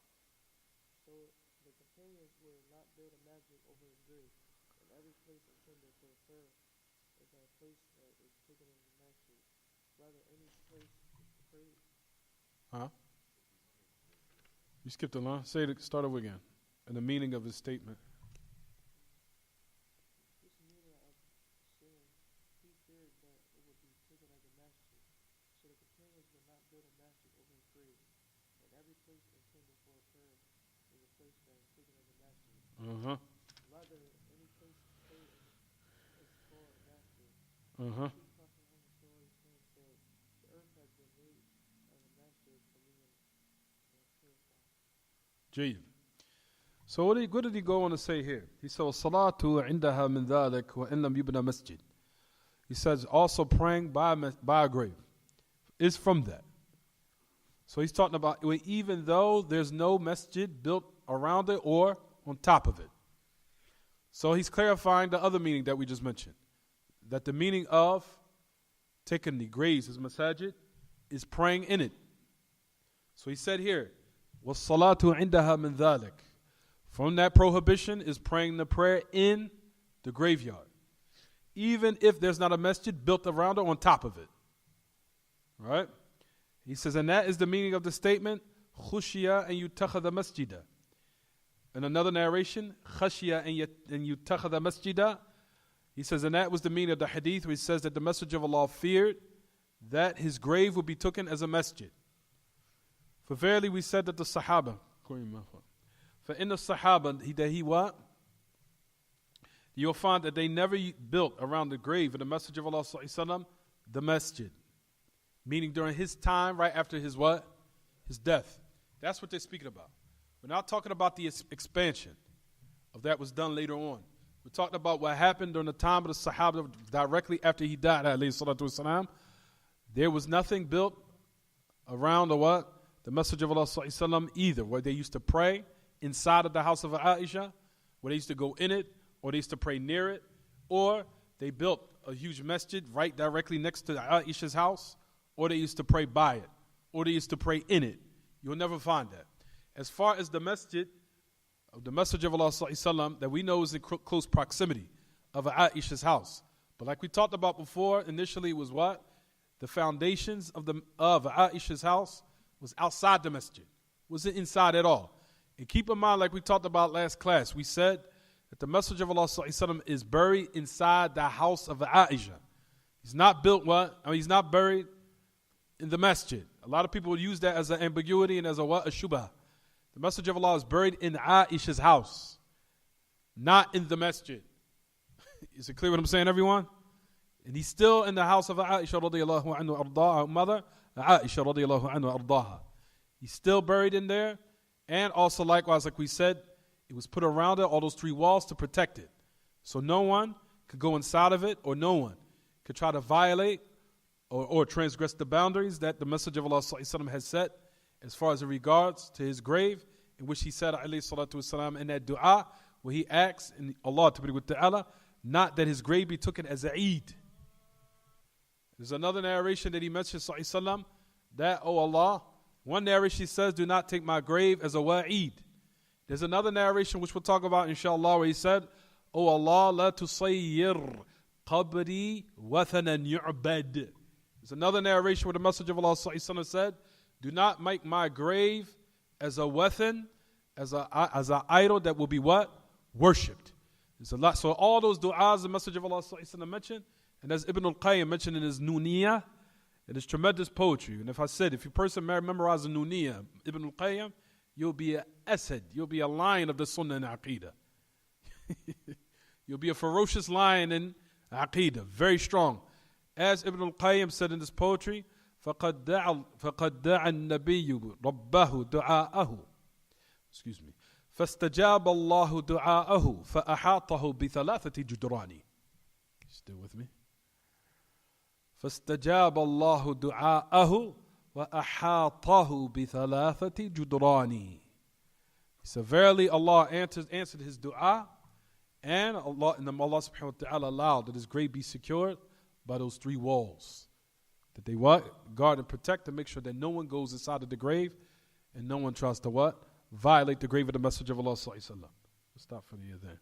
So the companions will not build a masjid over his grave, and every place intended for the prayer is a place that is taken as a masjid. Rather, any place is prayed. Huh? You skipped a line. Start over again. And the meaning of his statement. This meaning of saying he feared that it would be taken as a masjid, so the companions would not build a masjid over his grave, and every place intended for a prayer is a place that is taken as a masjid. Rather, any place prayed is called a masjid. The Prophet Muhammad said, the earth has been made as a masjid for me and purified. Jayyid. So what did he go on to say here? He said, "Salatu indaha min dhalik wa in lam yubna masjid." He says also praying by a grave is from that. So he's talking about even though there's no masjid built around it or on top of it. So he's clarifying the other meaning that we just mentioned, that the meaning of taking the graves as masajid is praying in it. So he said here, "Was-salatu indaha min dhalik." From that prohibition is praying the prayer in the graveyard, even if there's not a masjid built around it on top of it. Right? He says, and that is the meaning of the statement, khushiya and yutakhadha masjida. In another narration, khashiya and yutakhadha masjida. He says, and that was the meaning of the hadith where he says that the Messenger of Allah feared that his grave would be taken as a masjid. For verily we said that the Sahaba, for in the Sahaba, he what? You'll find that they never built around the grave of the Messenger of Allah sallallahu the masjid. Meaning during his time, right after his what? His death. That's what they're speaking about. We're not talking about the expansion of that was done later on. We talked about what happened during the time of the Sahaba directly after he died, alayhi salatu wasalam. There was nothing built around the what? The Messenger of Allah sallallahu alaihi wasallam either, where they used to pray inside of the house of Aisha, where they used to go in it, or they used to pray near it, or they built a huge masjid right directly next to Aisha's house, or they used to pray by it, or they used to pray in it. You'll never find that. As far as the masjid of the Messenger of Allah sallallahu alaihi wasallam that we know is in close proximity of Aisha's house. But like we talked about before, initially it was what? The foundations of Aisha's house was outside the masjid. Wasn't inside at all. And keep in mind, like we talked about last class, we said that the Messenger of Allah sallallahu alaihi wasallam is buried inside the house of Aisha. He's not built what? He's not buried in the masjid. A lot of people use that as an ambiguity and as a what? A shubha. The Messenger of Allah is buried in Aisha's house, not in the masjid. Is it clear what I'm saying, everyone? And he's still in the house of Aisha radiallahu anhu ardaha, mother Aisha radiallahu anhu ardaha. He's still buried in there. And also likewise, like we said, it was put around it, all those three walls to protect it. So no one could go inside of it, or no one could try to violate or transgress the boundaries that the Messenger of Allah sallallahu alaihi wasallam has set as far as in regards to his grave, in which he said alayhi salatu wasalam in that dua, where he asks in Allah ta'ala, not that his grave be taken as a Eid. There's another narration that he mentions sallallahu alaihi wasallam that, oh Allah, one narration he says, do not take my grave as a wa'id. There's another narration which we'll talk about inshallah, where he said, oh Allah, la tusayyir qabri wathanan yu'bad. There's another narration where the Messenger of Allah sallallahu alaihi wasallam said, do not make my grave as a wathan, as an idol that will be what? Worshipped. There's a lot. So all those du'as the Messenger of Allah sallallahu alaihi wasallam mentioned, and as Ibn al-Qayyim mentioned in his Nuniyah, it is tremendous poetry. And if I said, if a person memorizes Nuniyah, Ibn al-Qayyim, you'll be an asad, you'll be a lion of the Sunnah and Aqidah. You'll be a ferocious lion in Aqidah, very strong. As Ibn al-Qayyim said in this poetry, فَقَدْ دَعَ النَّبِيُّ رَبَّهُ دُعَاءَهُ فَاسْتَجَابَ اللَّهُ دُعَاءَهُ فَأَحَاطَهُ بِثَلَاثَةِ جُدْرَانِ. Still with me? فَاسْتَجَابَ اللَّهُ دُعَاءَهُ وَأَحَاطَهُ بِثَلَاثَةِ جُدْرَانِ. He said, verily Allah answered his dua, and Allah subhanahu wa ta'ala allowed that his grave be secured by those three walls. That they what? Guard and protect to make sure that no one goes inside of the grave and no one tries to what? Violate the grave of the Messenger of Allah sallallahu alaihi wasallam. We'll stop for the adhan.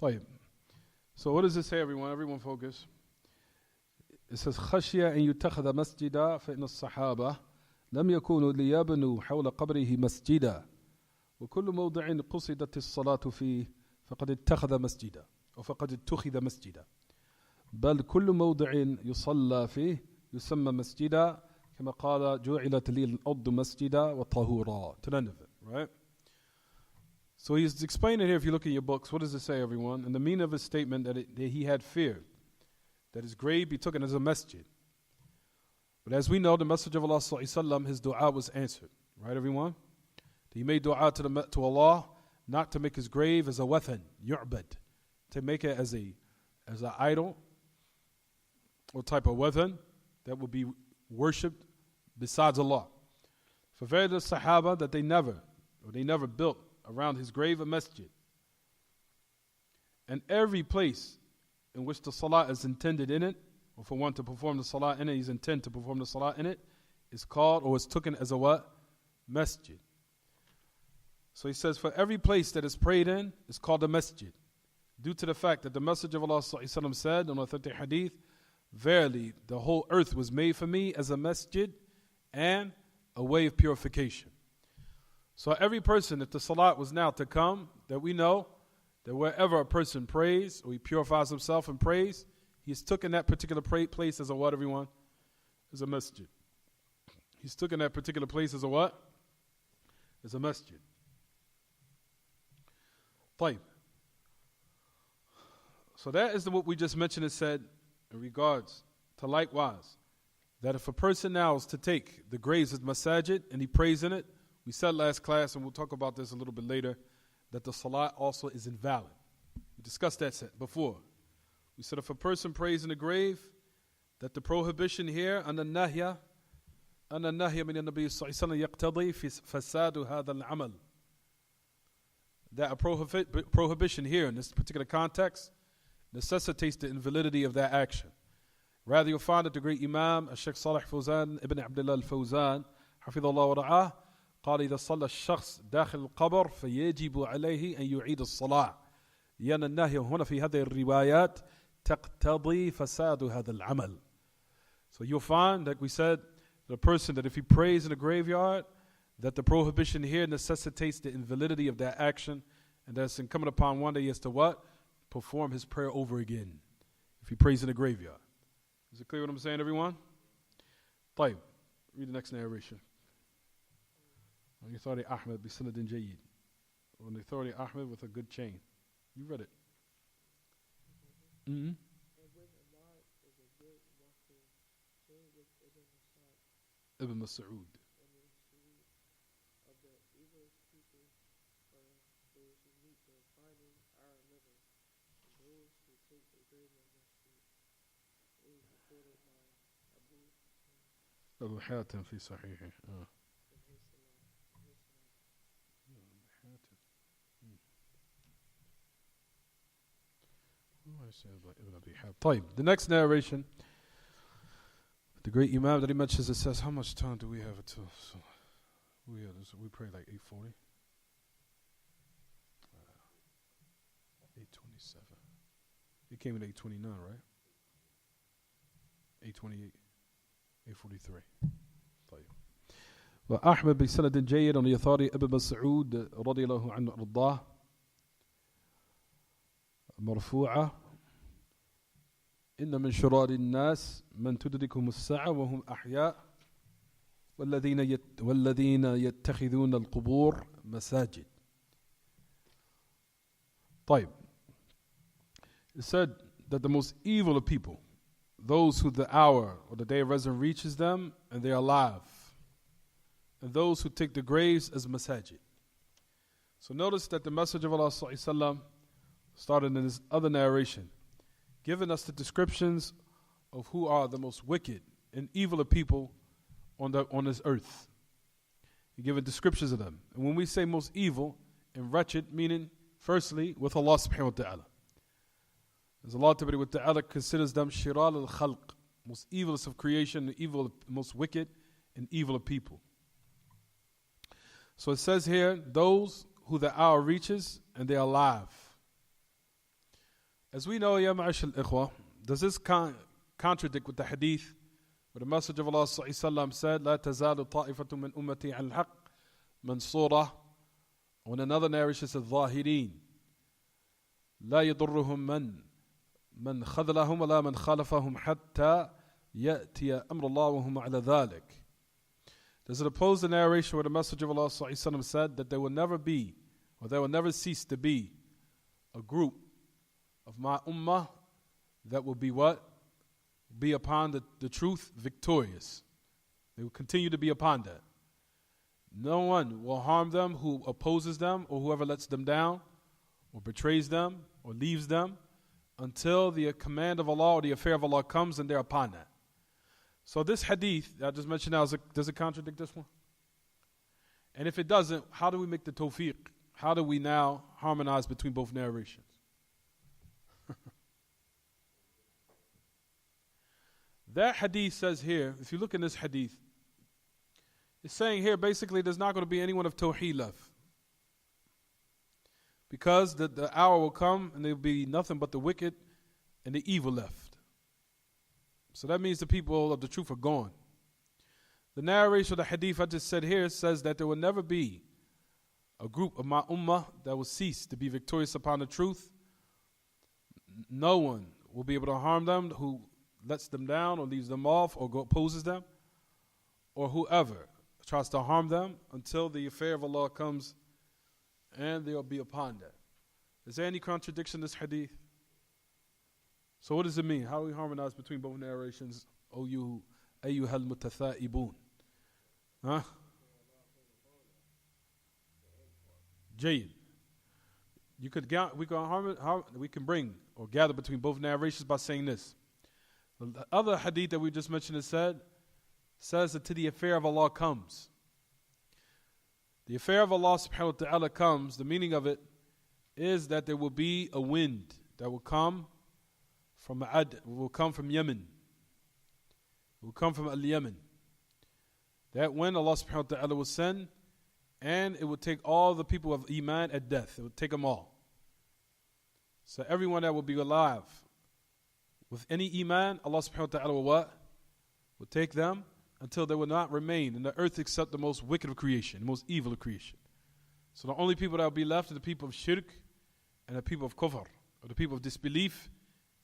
طيب. So what does it say, everyone? Everyone focus. It says خشية أن يتخذ مسجدا فإن الصحابة لم يكونوا ليبنوا حول قبره مسجدا وكل موضع قصدت الصلاة فيه فقد اتخذ مسجدا. فقد اتخذ مسجدا بل كل موضع يصلى فيه يسمى مسجدا كما قال جعلت لي الأرض مسجدا وطهورا, to the end of it, right? So he's explaining here, if you look at your books, what does it say, everyone? And the meaning of his statement that he had feared that his grave be taken as a masjid. But as we know, the Messenger of Allah sallallahu alaihi wasallam, his dua was answered, right, everyone? He made dua to Allah not to make his grave as a wathan, yu'bad, to make it as an idol or type of wathan that would be worshipped besides Allah. For very the Sahaba that they never built around his grave a masjid. And every place in which the salah is intended in it, or for one to perform the salah in it, he's intended to perform the salah in it, is called or is taken as a what? Masjid. So he says for every place that is prayed in, it's called a masjid. Due to the fact that the Messenger of Allah said on authentic hadith, verily the whole earth was made for me as a masjid and a way of purification. So every person, if the salat was now to come, that we know that wherever a person prays or he purifies himself and prays, he's taken that particular place as a what, everyone? As a masjid. He's taken that particular place as a what? As a masjid. طيب. So that is what we just mentioned and said in regards to likewise, that if a person now is to take the graves of masajid and he prays in it, we said last class, and we'll talk about this a little bit later, that the salat also is invalid. We discussed that before. We said if a person prays in the grave, that the prohibition here, أن النهي من النبي صلى الله عليه وسلم يقتضي في فساد هذا العمل. That a prohibition here in this particular context necessitates the invalidity of that action. Rather, you'll find that the great Imam, Sheikh Salih Fawzan, Ibn Abdullah al-Fawzan, حفظ الله ورعاه, قال إذا صلى الشخص داخل القبر فيجب عليه أن يعيد الصلاة لأن النهي هنا في هذه الروايات تقتضي فساد هذا العمل. So you'll find, like we said, the person that if he prays in a graveyard, that the prohibition here necessitates the invalidity of that action, and that's incumbent upon one that he has to what? Perform his prayer over again if he prays in a graveyard. Is it clear what I'm saying, everyone? طيب. Read the next narration. On the authority Ahmed bisanadin jayyid. On the authority Ahmed with a good chain. You read it. Mm-hmm. Ibn Mas'ud. أبو حاتم في صحيحه. طيب, the next narration, the great Imam that he mentions, it says, how much time do we have until? So we pray like 8:40. 8:27. It came at 8:29, right? 8:28. 8:43. طيب. وأحمد بسند جيد on the authority Ibn Mas'ud رضي الله عنه وأرضاه مرفوعة إن من شرار الناس من تدركهم الساعة وهم أحياء والذين يتخذون القبور مساجد. طيب. It said that the most evil of people, those who the hour or the day of resurrection reaches them and they are alive, and those who take the graves as masajid. So notice that the Messenger of Allah sallallahu alaihi wasallam started in his other narration, giving us the descriptions of who are the most wicked and evil of people on this earth. He given descriptions of them. And when we say most evil and wretched, meaning firstly with Allah subhanahu wa ta'ala. As Allah subhanahu wa ta'ala considers them shiral al-khalq, most evilest of creation, most wicked and evil of people. So it says here, those who the hour reaches and they are alive. As we know, ya ma'ash al-ikhwa, does this contradict with the hadith where the Messenger of Allah sallallahu said, لا تزال طائفة من أمتي على الحق منصورة, when another narration says, ظاهرين. لا يضرهم من خذلهم ولا من خالفهم حتى يأتي أمر الله وهم على ذلك. There's an opposing narration where the Messenger of Allah ﷺ said that there will never be, or there will never cease to be, a group of my ummah that will be what? Be upon the truth victorious. They will continue to be upon that. No one will harm them who opposes them or whoever lets them down or betrays them or leaves them until the command of Allah or the affair of Allah comes and they're upon that. So this hadith that I just mentioned now, does it contradict this one? And if it doesn't, how do we make the tawfiq? How do we now harmonize between both narrations? That hadith says here, if you look in this hadith, it's saying here basically there's not going to be anyone of Tawheed left. Because the hour will come and there will be nothing but the wicked and the evil left. So that means the people of the truth are gone. The narration of the hadith I just said here says that there will never be a group of my ummah that will cease to be victorious upon the truth. No one will be able to harm them who lets them down or leaves them off or opposes them, or whoever tries to harm them until the affair of Allah comes and they'll be upon that. Is there any contradiction in this hadith? So what does it mean? How do we harmonize between both narrations? O you ayyuhal mutathaibun. Huh? Jayyid. We can bring or gather between both narrations by saying this. The other hadith that we just mentioned says that till the affair of Allah comes. The affair of Allah subhanahu wa ta'ala comes, the meaning of it is that there will be a wind that will come from Yemen. It will come from Al-Yemen. That wind Allah subhanahu wa ta'ala will send, and it will take all the people of Iman at death. It will take them all. So everyone that will be alive with any Iman, Allah subhanahu wa ta'ala will what? Will take them until there will not remain in the earth except the most wicked of creation, the most evil of creation. So the only people that will be left are the people of shirk and the people of kufr, or the people of disbelief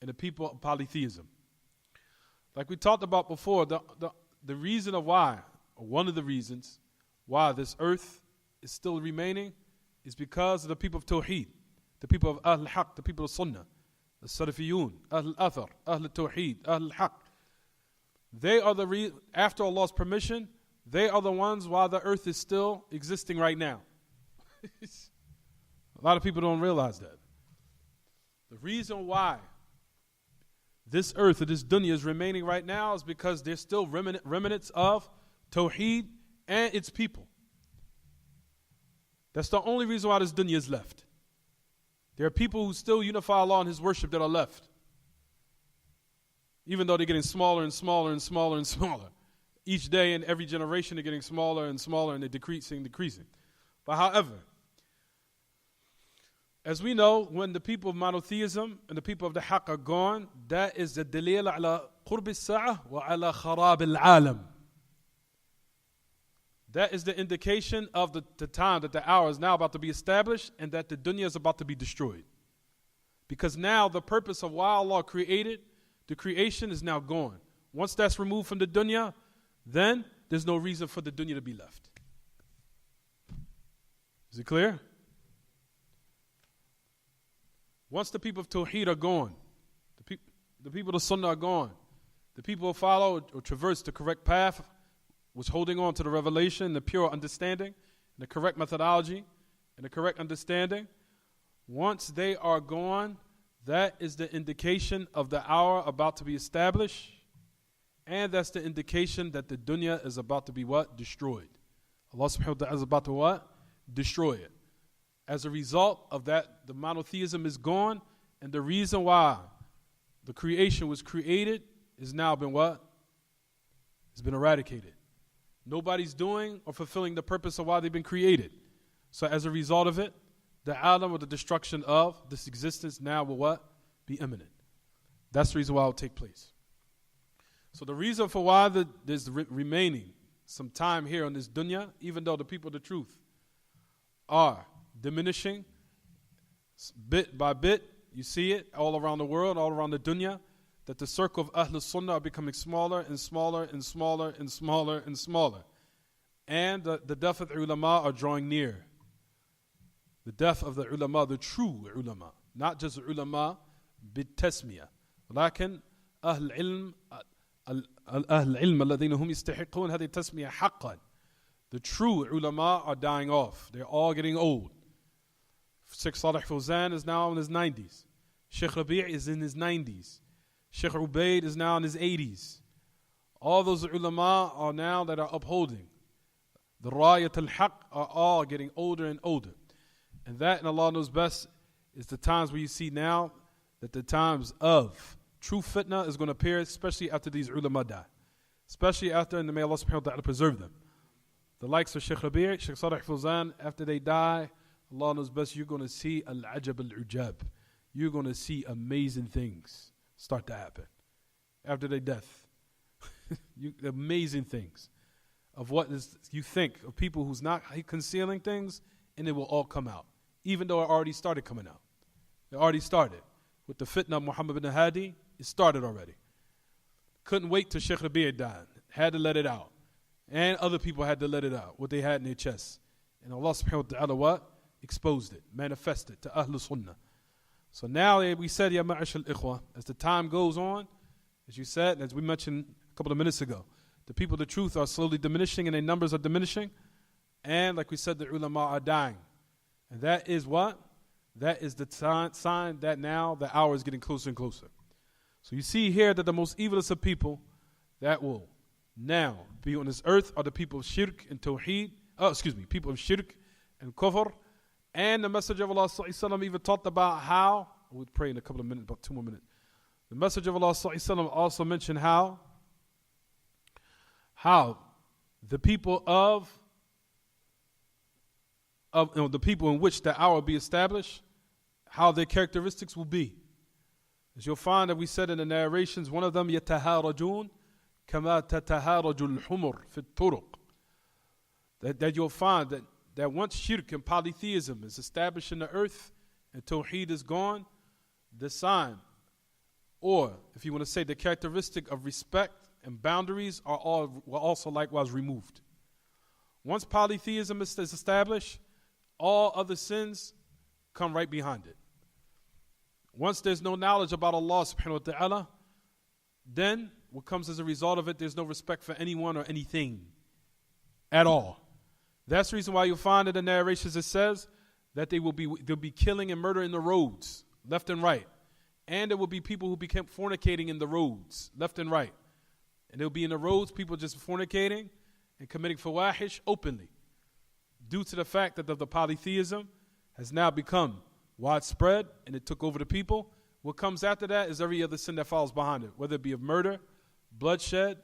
and the people of polytheism. Like we talked about before, the reason of why, or one of the reasons why this earth is still remaining is because of the people of Tawheed, the people of Ahl al-Haq, the people of Sunnah, the Salafiyun, Ahl al-Athar, Ahl al-Tawheed, Ahl al-Haq. They are after Allah's permission, they are the ones why the earth is still existing right now. A lot of people don't realize that. The reason why this earth or this dunya is remaining right now is because there's still remnants of Tawheed and its people. That's the only reason why this dunya is left. There are people who still unify Allah in His worship that are left. Even though they're getting smaller and smaller and smaller and smaller. Each day and every generation they're getting smaller and smaller and they're decreasing. But however, as we know, when the people of monotheism and the people of the haqq are gone, that is the dalil ala qurb as-sa'ah wa ala kharab al-alam. That is the indication of the time that the hour is now about to be established and that the dunya is about to be destroyed. Because now the purpose of why Allah created the creation is now gone. Once that's removed from the dunya, then there's no reason for the dunya to be left. Is it clear? Once the people of Tawheed are gone, the people of Sunnah are gone, the people who follow or traverse the correct path, was holding on to the revelation, the pure understanding, and the correct methodology, and the correct understanding, once they are gone, that is the indication of the hour about to be established, and that's the indication that the dunya is about to be what? Destroyed. Allah subhanahu wa ta'ala is about to what? Destroy it. As a result of that, the monotheism is gone, and the reason why the creation was created is now been what? It's been eradicated. Nobody's doing or fulfilling the purpose of why they've been created. So as a result of it, the alam or the destruction of this existence now will what? Be imminent. That's the reason why it will take place. So the reason for why there's remaining some time here on this dunya, even though the people of the truth are diminishing bit by bit, You see it all around the world, all around the dunya, that the circle of Ahlul Sunnah are becoming smaller and smaller and smaller and smaller and smaller. And the death of the ulama are drawing near. The death of the ulama, the true ulama, not just ulama بالتسمية ولكن أهل العلم العلم الذين هم يستحقون هذه التسمية حقا. The true ulama are dying off. They're all getting old. Sheikh Salih Fawzan is now in his 90s. Sheikh Rabi' is in his 90s. Sheikh Ubaid is now in his 80s. All those ulama are now that are upholding the Rayat al-Haq are all getting older and older. And that, and Allah knows best, is the times where you see now that the times of true fitna is going to appear, especially after these ulama die. Especially after, and may Allah subhanahu wa ta'ala preserve them. The likes of Sheikh Rabi', Sheikh Salih Fawzan, after they die, Allah knows best, you're going to see al-ajab al-ujab. You're going to see amazing things start to happen after their death. Amazing things of what is you think of people who's not concealing things, and it will all come out, even though it already started coming out. It already started with the fitna of Muhammad bin Hadi. It started already. Couldn't wait till Sheikh Rabi' died. Had to let it out, and other people had to let it out what they had in their chests. And Allah subhanahu wa ta'ala what? Exposed it, manifested to Ahlul Sunnah. So now we said, Ya ma'ash al-ikhwa, as the time goes on, as you said, as we mentioned a couple of minutes ago, the people of the truth are slowly diminishing and their numbers are diminishing. And like we said, the ulama are dying. And that is what? That is the sign that now the hour is getting closer and closer. So you see here that the most evilest of people that will now be on this earth are the people of shirk and tawheed. People of shirk and kufr. And the Messenger of Allah ﷺ even talked about how, we'll pray in a couple of minutes, about 2 more minutes. The Messenger of Allah ﷺ also mentioned how the people the people in which the hour will be established, how their characteristics will be. As you'll find that we said in the narrations, one of them, يَتَهَارَجُونَ كَمَا تَتَهَارَجُ الْحُمُرْ فِي الطُّرُقِ. That you'll find that once shirk and polytheism is established in the earth and tawheed is gone, the sign, or if you want to say the characteristic of respect and boundaries will also likewise removed. Once polytheism is established, all other sins come right behind it. Once there's no knowledge about Allah subhanahu wa ta'ala, then what comes as a result of it, there's no respect for anyone or anything at all. That's the reason why you'll find in the narrations it says that they'll be killing and murdering the roads, left and right. And there will be people who became fornicating in the roads, left and right. And there'll be in the roads people just fornicating and committing fawahish openly, due to the fact that the polytheism has now become widespread and it took over the people. What comes after that is every other sin that follows behind it, whether it be of murder, bloodshed,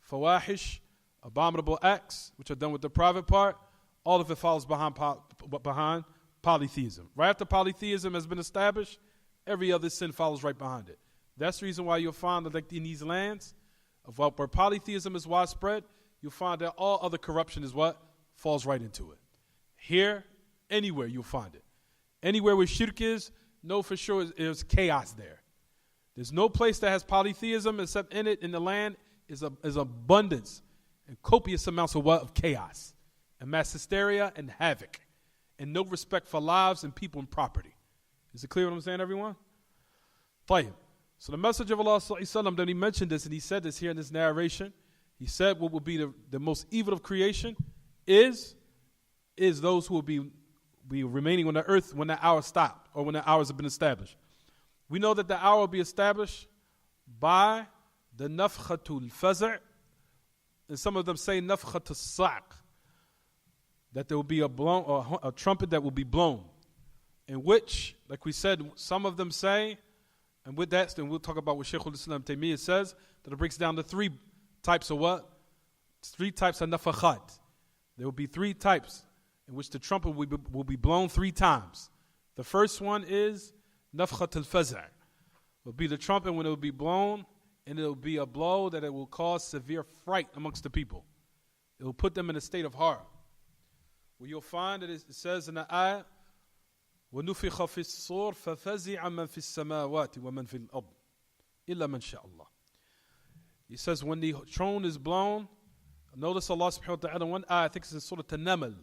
fawahish, abominable acts, which are done with the private part. All of it follows behind polytheism. Right after polytheism has been established, every other sin follows right behind it. That's the reason why you'll find that like in these lands, where polytheism is widespread, you'll find that all other corruption is what? Falls right into it. Here, anywhere you'll find it. Anywhere where shirk is, know for sure there's chaos there. There's no place that has polytheism except in it, in the land, is abundance and copious amounts of what? Of chaos and mass hysteria and havoc and no respect for lives and people and property. Is it clear what I'm saying, everyone? طيب. So the Messenger of Allah ﷺ, then he mentioned this and he said this here in this narration. He said what will be the most evil of creation is those who will be remaining on the earth when the hour stopped or when the hours have been established. We know that the hour will be established by the nafkhatul faz', and some of them say nafkhatul sa'q, that there will be a trumpet that will be blown, in which, like we said, some of them say, and with that, then we'll talk about what Shaykh al-Islam Taymiyyah says, that it breaks down to 3 types of what? 3 types of nafakhat. There will be 3 types in which the trumpet will be blown 3 times. The first one is nafkhat al-faz'. It will be the trumpet when it will be blown, and it will be a blow that it will cause severe fright amongst the people. It will put them in a state of horror. Well, you'll find that it says in the ayah, وَنُفِخَ فِي الصُّورِ فَفَزِعَ مَنْ فِي السَّمَاوَاتِ وَمَنْ فِي الْأَرْضِ إِلَّا مَنْ شَاءَ اللَّهِ. He says when the throne is blown, notice Allah subhanahu wa ta'ala, one ayah, I think it's in Surah An-Naml,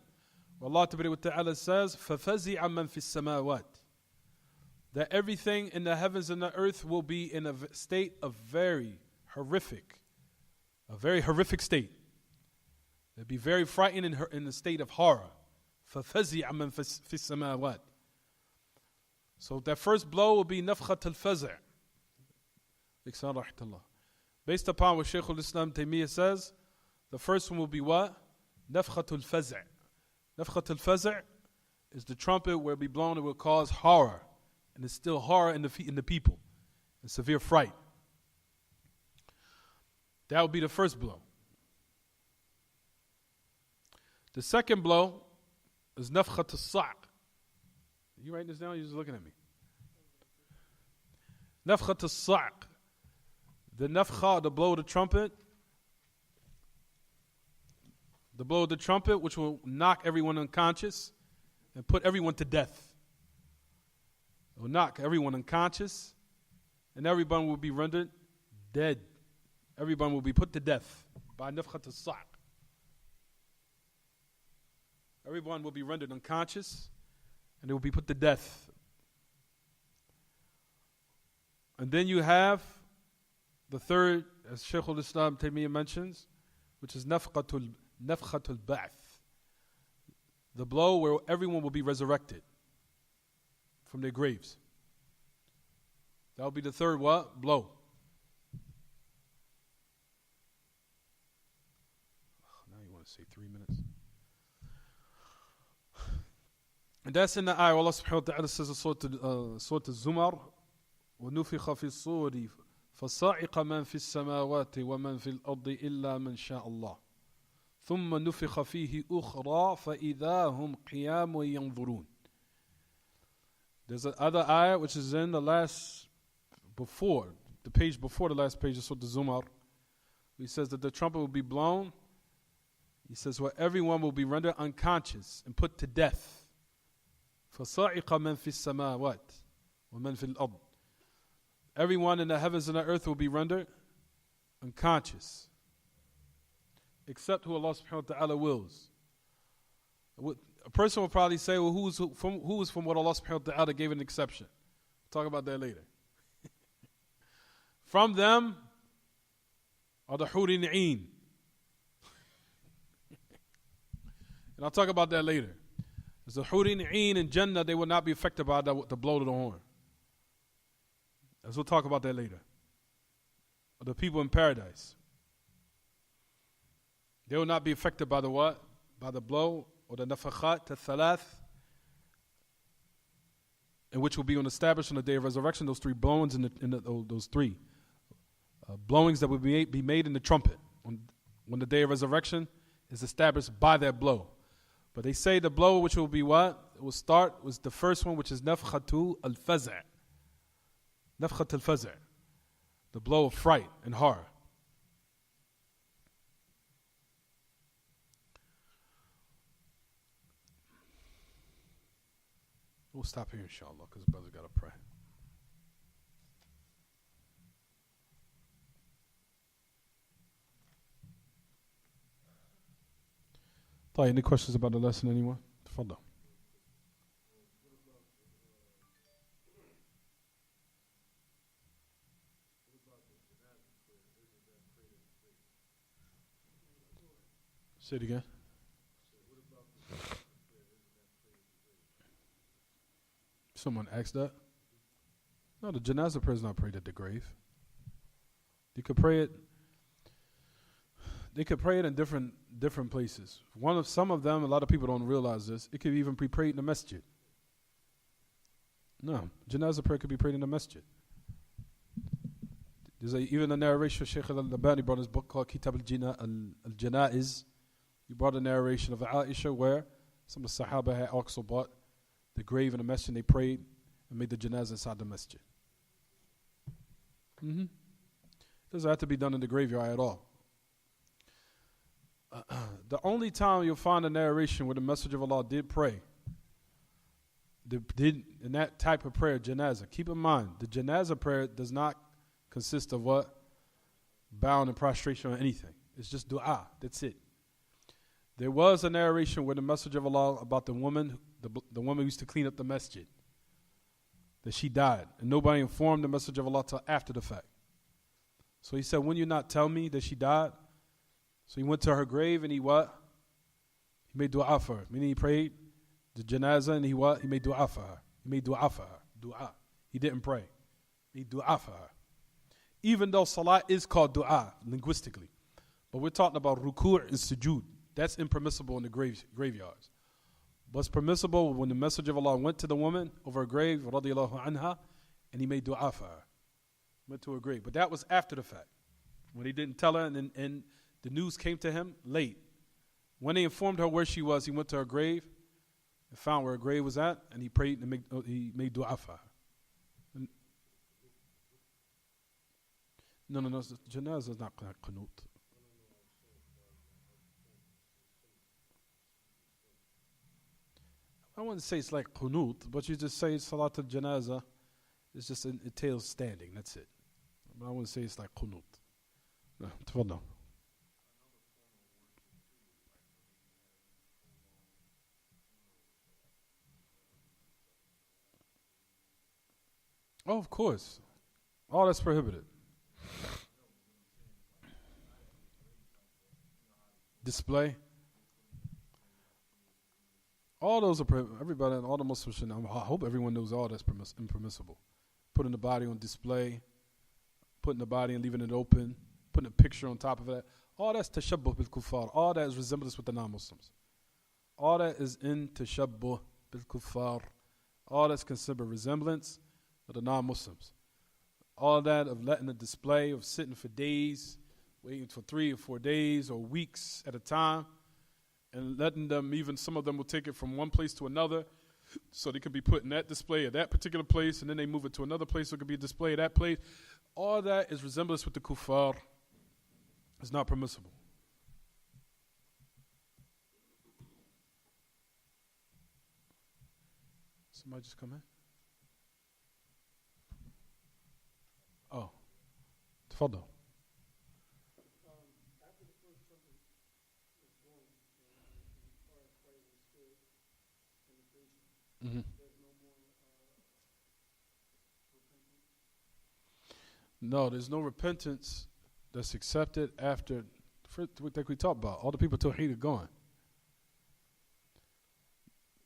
where Allah wa ta'ala says, فَفَزِعَ مَنْ فِي السَّمَاوَاتِ, that everything in the heavens and the earth will be in a state of a very horrific state. They'll be very frightened in the state of horror. فَفَزِعَ مَنْ فِي السَّمَاوَاتِ. So that first blow will be نفخة الفزع. Based upon what Shaykh al-Islam Taymiyyah says, the first one will be what? نفخة الفزع. نفخة الفزع is the trumpet where it will be blown, it will cause horror. And it's still horror in the people, and severe fright. That will be the first blow. The second blow is nafkhat as-sa'q. You writing this down? You're just looking at me. Nafkhat as-sa'q. The nafkha, the blow of the trumpet. The blow of the trumpet, which will knock everyone unconscious and put everyone to death. It will knock everyone unconscious, and everyone will be rendered dead. Everyone will be put to death by nafkhat as-sa'q. Everyone will be rendered unconscious, and they will be put to death. And then you have the third, as Shaykh al-Islam Taymiyyah mentions, which is nafkhatul ba'th, the blow where everyone will be resurrected from their graves. That will be the third what? Blow. Now you want to say 3 minutes. And that's in the ayah. Allah subhanahu wa ta'ala says in Surah Al-Zumar, وَنُفِخَ فِي الصُّورِ فَصَعِقَ مَنْ فِي السَّمَاوَاتِ وَمَنْ فِي الْأَرْضِ إِلَّا مَنْ شَاءَ اللَّهِ ثُمَّ نُفِخَ فِيهِ أُخْرَى فَإِذَا هُمْ قِيَامٌ يَنْظُرُونَ. There's another ayah which is in the page before the last page of Surah Al-Zumar. He says that the trumpet will be blown. He says where everyone will be rendered unconscious and put to death. فَصَعِقَ مَنْ فِي السَّمَاوَاتِ وَمَنْ فِي الْأَرْضِ. Everyone in the heavens and the earth will be rendered unconscious, except who Allah subhanahu wa ta'ala wills. A person will probably say, well, who is from what Allah subhanahu wa ta'ala gave an exception? We'll talk about that later. From them are the Hurin Ain. And I'll talk about that later. As the Hurin Ain in Jannah, they will not be affected by the blow of the horn. As we'll talk about that later. Or the people in paradise. They will not be affected by the what? By the blow or the nafakhat al-thalath, and which will be established on the day of resurrection. Those three blowings those three blowings that will be made in the trumpet when the day of resurrection is established by that blow. But they say the blow which will be what? It will start was the first one, which is nafkhatu al-faza'. Nafkhat al-faza'. The blow of fright and horror. We'll stop here inshallah because brother got to pray. Any questions about the lesson, anyone? Tafadhal. Say it again. Someone asked that? No, the janazah prayer is not prayed at the grave. They could pray it. They could pray it in different places. Some of them, a lot of people don't realize this. It could even be prayed in the masjid. No, janazah prayer could be prayed in the masjid. There's even a narration. Shaykh al-Albani brought his book called Kitaab al-Janaiz. He brought a narration of Aisha where some of the Sahaba had also bought the grave in the masjid, and they prayed and made the janazah inside the masjid. Doesn't have to be done in the graveyard at all. The only time you'll find a narration where the Messenger of Allah did pray in that type of prayer, janazah, keep in mind, the janazah prayer does not consist of what? Bowing and prostration or anything. It's just dua. That's it. There was a narration where the Messenger of Allah about the woman who used to clean up the masjid, that she died, and nobody informed the Messenger of Allah till after the fact. So he said, when you not tell me that she died? So he went to her grave and he what? He made dua for her. Meaning he prayed the janazah and he what? He made dua for her. He made dua for her. Dua. He didn't pray. He made dua for her. Even though salah is called dua linguistically. But we're talking about ruku' and sujood. That's impermissible in the graveyards. What's permissible when the Messenger of Allah went to the woman over her grave, radiyallahu anha, and he made dua for her. Went to her grave. But that was after the fact. When he didn't tell her and the news came to him late. When they informed her where she was, he went to her grave and found where her grave was at, and he prayed and he made dua for her. No, janazah is not qanut. I wouldn't say it's like qunut, but you just say salat al-janazah. It's just it entails standing. That's it. But I wouldn't say it's like qunut. No, tafadhal. Oh, of course. All that's prohibited. Display. All those are everybody, all the Muslims should know. I hope everyone knows all that's impermissible. Putting the body on display, putting the body and leaving it open, putting a picture on top of that. All that's tashabbuh bil kuffar. All that is resemblance with the non-Muslims. All that is in tashabbuh bil kuffar. All that's considered resemblance of the non-Muslims. All that of letting a display, of sitting for days, waiting for 3 or 4 days or weeks at a time, and letting them, even some of them will take it from one place to another, so they can be put in that display at that particular place, and then they move it to another place, so it could be a display at that place. All that is resemblance with the kuffar. It's not permissible. Somebody just come in? Oh, tafadhal. After the first trumpet is blown, as far as praise is still in the creation, there's no more repentance? No, there's no repentance that's accepted after, like we talked about, all the people Tawheed are gone.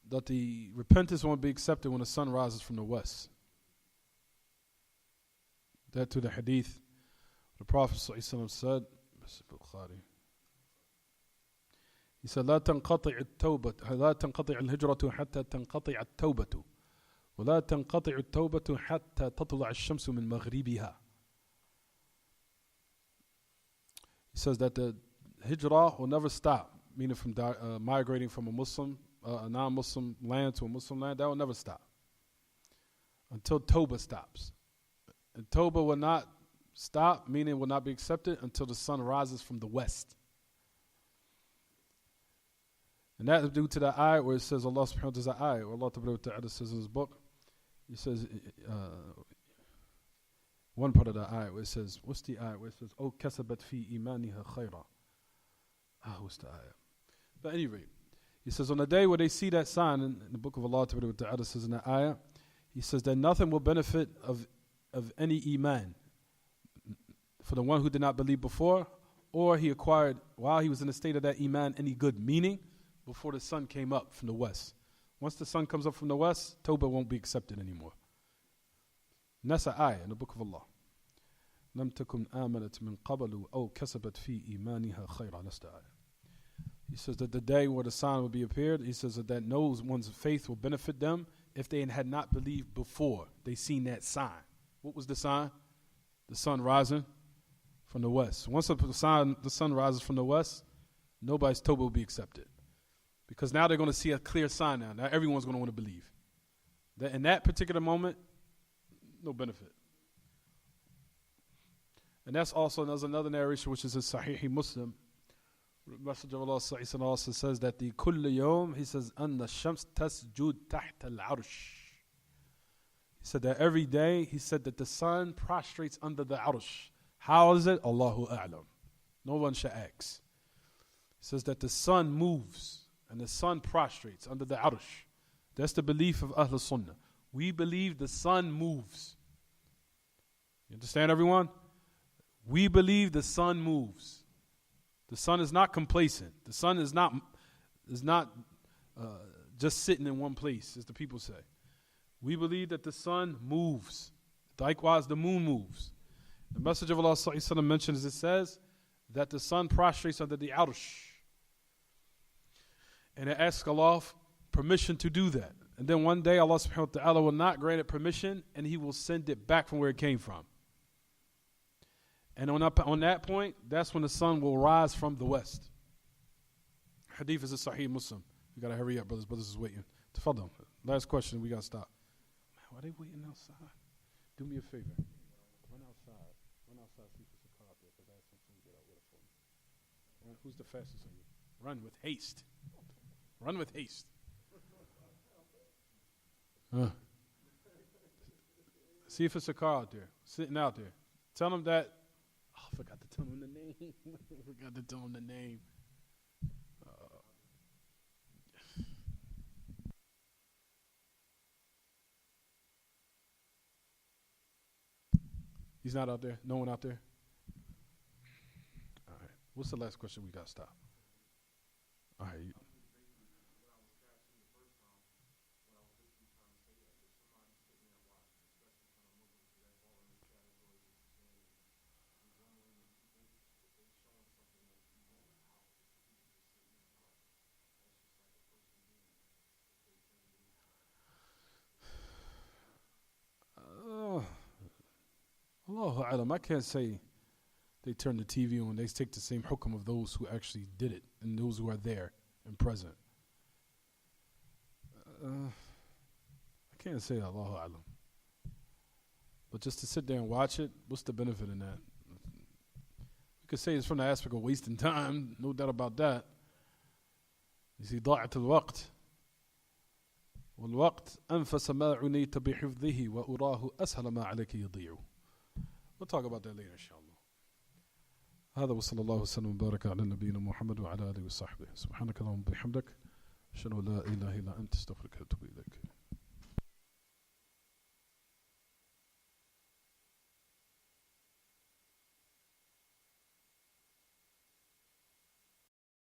That the repentance won't be accepted when the sun rises from the west. That to the hadith, the Prophet ﷺ said, he said, لا تنقطع التوبة لا تنقطع الهجرة حتى تنقطع التوبة ولا تنقطع التوبة حتى تطلع الشمس من مغربها. He says that the hijrah will never stop, meaning from migrating from a non-Muslim land to a Muslim land. That will never stop until Tawbah stops. And Tawbah will not stop, meaning will not be accepted until the sun rises from the west. And that is due to the ayat where it says, Allah subhanahu wa ta'ala, ayat, where Allah ta'ala says in his book, he says, one part of the ayat where it says, what's the ayat where it says, oh, kasabat fi imaniha khayra. What's the ayat? But at any rate, he says, on the day where they see that sign, in the book of Allah ta'ala says in the ayat, he says that nothing will benefit of any iman for the one who did not believe before, or he acquired while he was in the state of that iman any good, meaning before the sun came up from the west. Once the sun comes up from the west, Tawbah won't be accepted anymore. And that's an ayah in the book of Allah. لم تكن آمنت من قبل أو كسبت في إيمانها خيرا. That's the ayah. He says that the day where the sign will be appeared, he says that knows one's faith will benefit them if they had not believed before they seen that sign. What was the sign? The sun rising from the west. Once the sun rises from the west, nobody's Tawbah will be accepted. Because now they're going to see a clear sign now. Now everyone's going to want to believe. That in that particular moment, no benefit. And that's also, there's another narration which is in Sahih Muslim, Messenger of Allah sallallahu alaihi wasallam also says that the kull yawm, he says, أن الشمس تسجد تحت العرش. He said that every day, he said that the sun prostrates under the arsh. How is it? Allahu a'lam. No one shall ask. He says that the sun moves and the sun prostrates under the arsh. That's the belief of Ahl Sunnah. We believe the sun moves. You understand, everyone? We believe the sun moves. The sun is not complacent. The sun is not just sitting in one place, as the people say. We believe that the sun moves. Likewise, the moon moves. The Messenger of Allah sallallahu alaihi wasallam mentions, it says that the sun prostrates under the arsh. And it asks Allah permission to do that. And then one day Allah subhanahu wa ta'ala will not grant it permission, and He will send it back from where it came from. And on that point, that's when the sun will rise from the west. Hadith is a Sahih Muslim. We got to hurry up, brothers. Brothers is waiting. Tafadhal. Last question, we got to stop. Man, why are they waiting outside? Do me a favor. Run outside. Run outside, see if there's a car out there, because I have some food to get out with it for me. Who's the fastest of you? Run with haste. Run with haste. See if it's a car out there, sitting out there. Tell them that. Oh, I forgot to tell them the name. He's not out there? No one out there? All right. What's the last question we got to stop? All right. Allahu Alam, I can't say they turn the TV on. They take the same hukm of those who actually did it and those who are there and present. I can't say Allahu Alam. But just to sit there and watch it, what's the benefit in that? We could say it's from the aspect of wasting time, no doubt about that. You see, ضاعت الوقت والوقت أنفس ما عنيت بحفظه وأراه أسهل ما عليك يضيع. We'll talk about that later, inshallah. هذا وصلى الله وسلم وبارك على نبينا محمد وعلى آله وصحبه. سبحانك اللهم وبحمدك أشهد أن لا إله إلا أنت أستغفرك وأتوب إليك.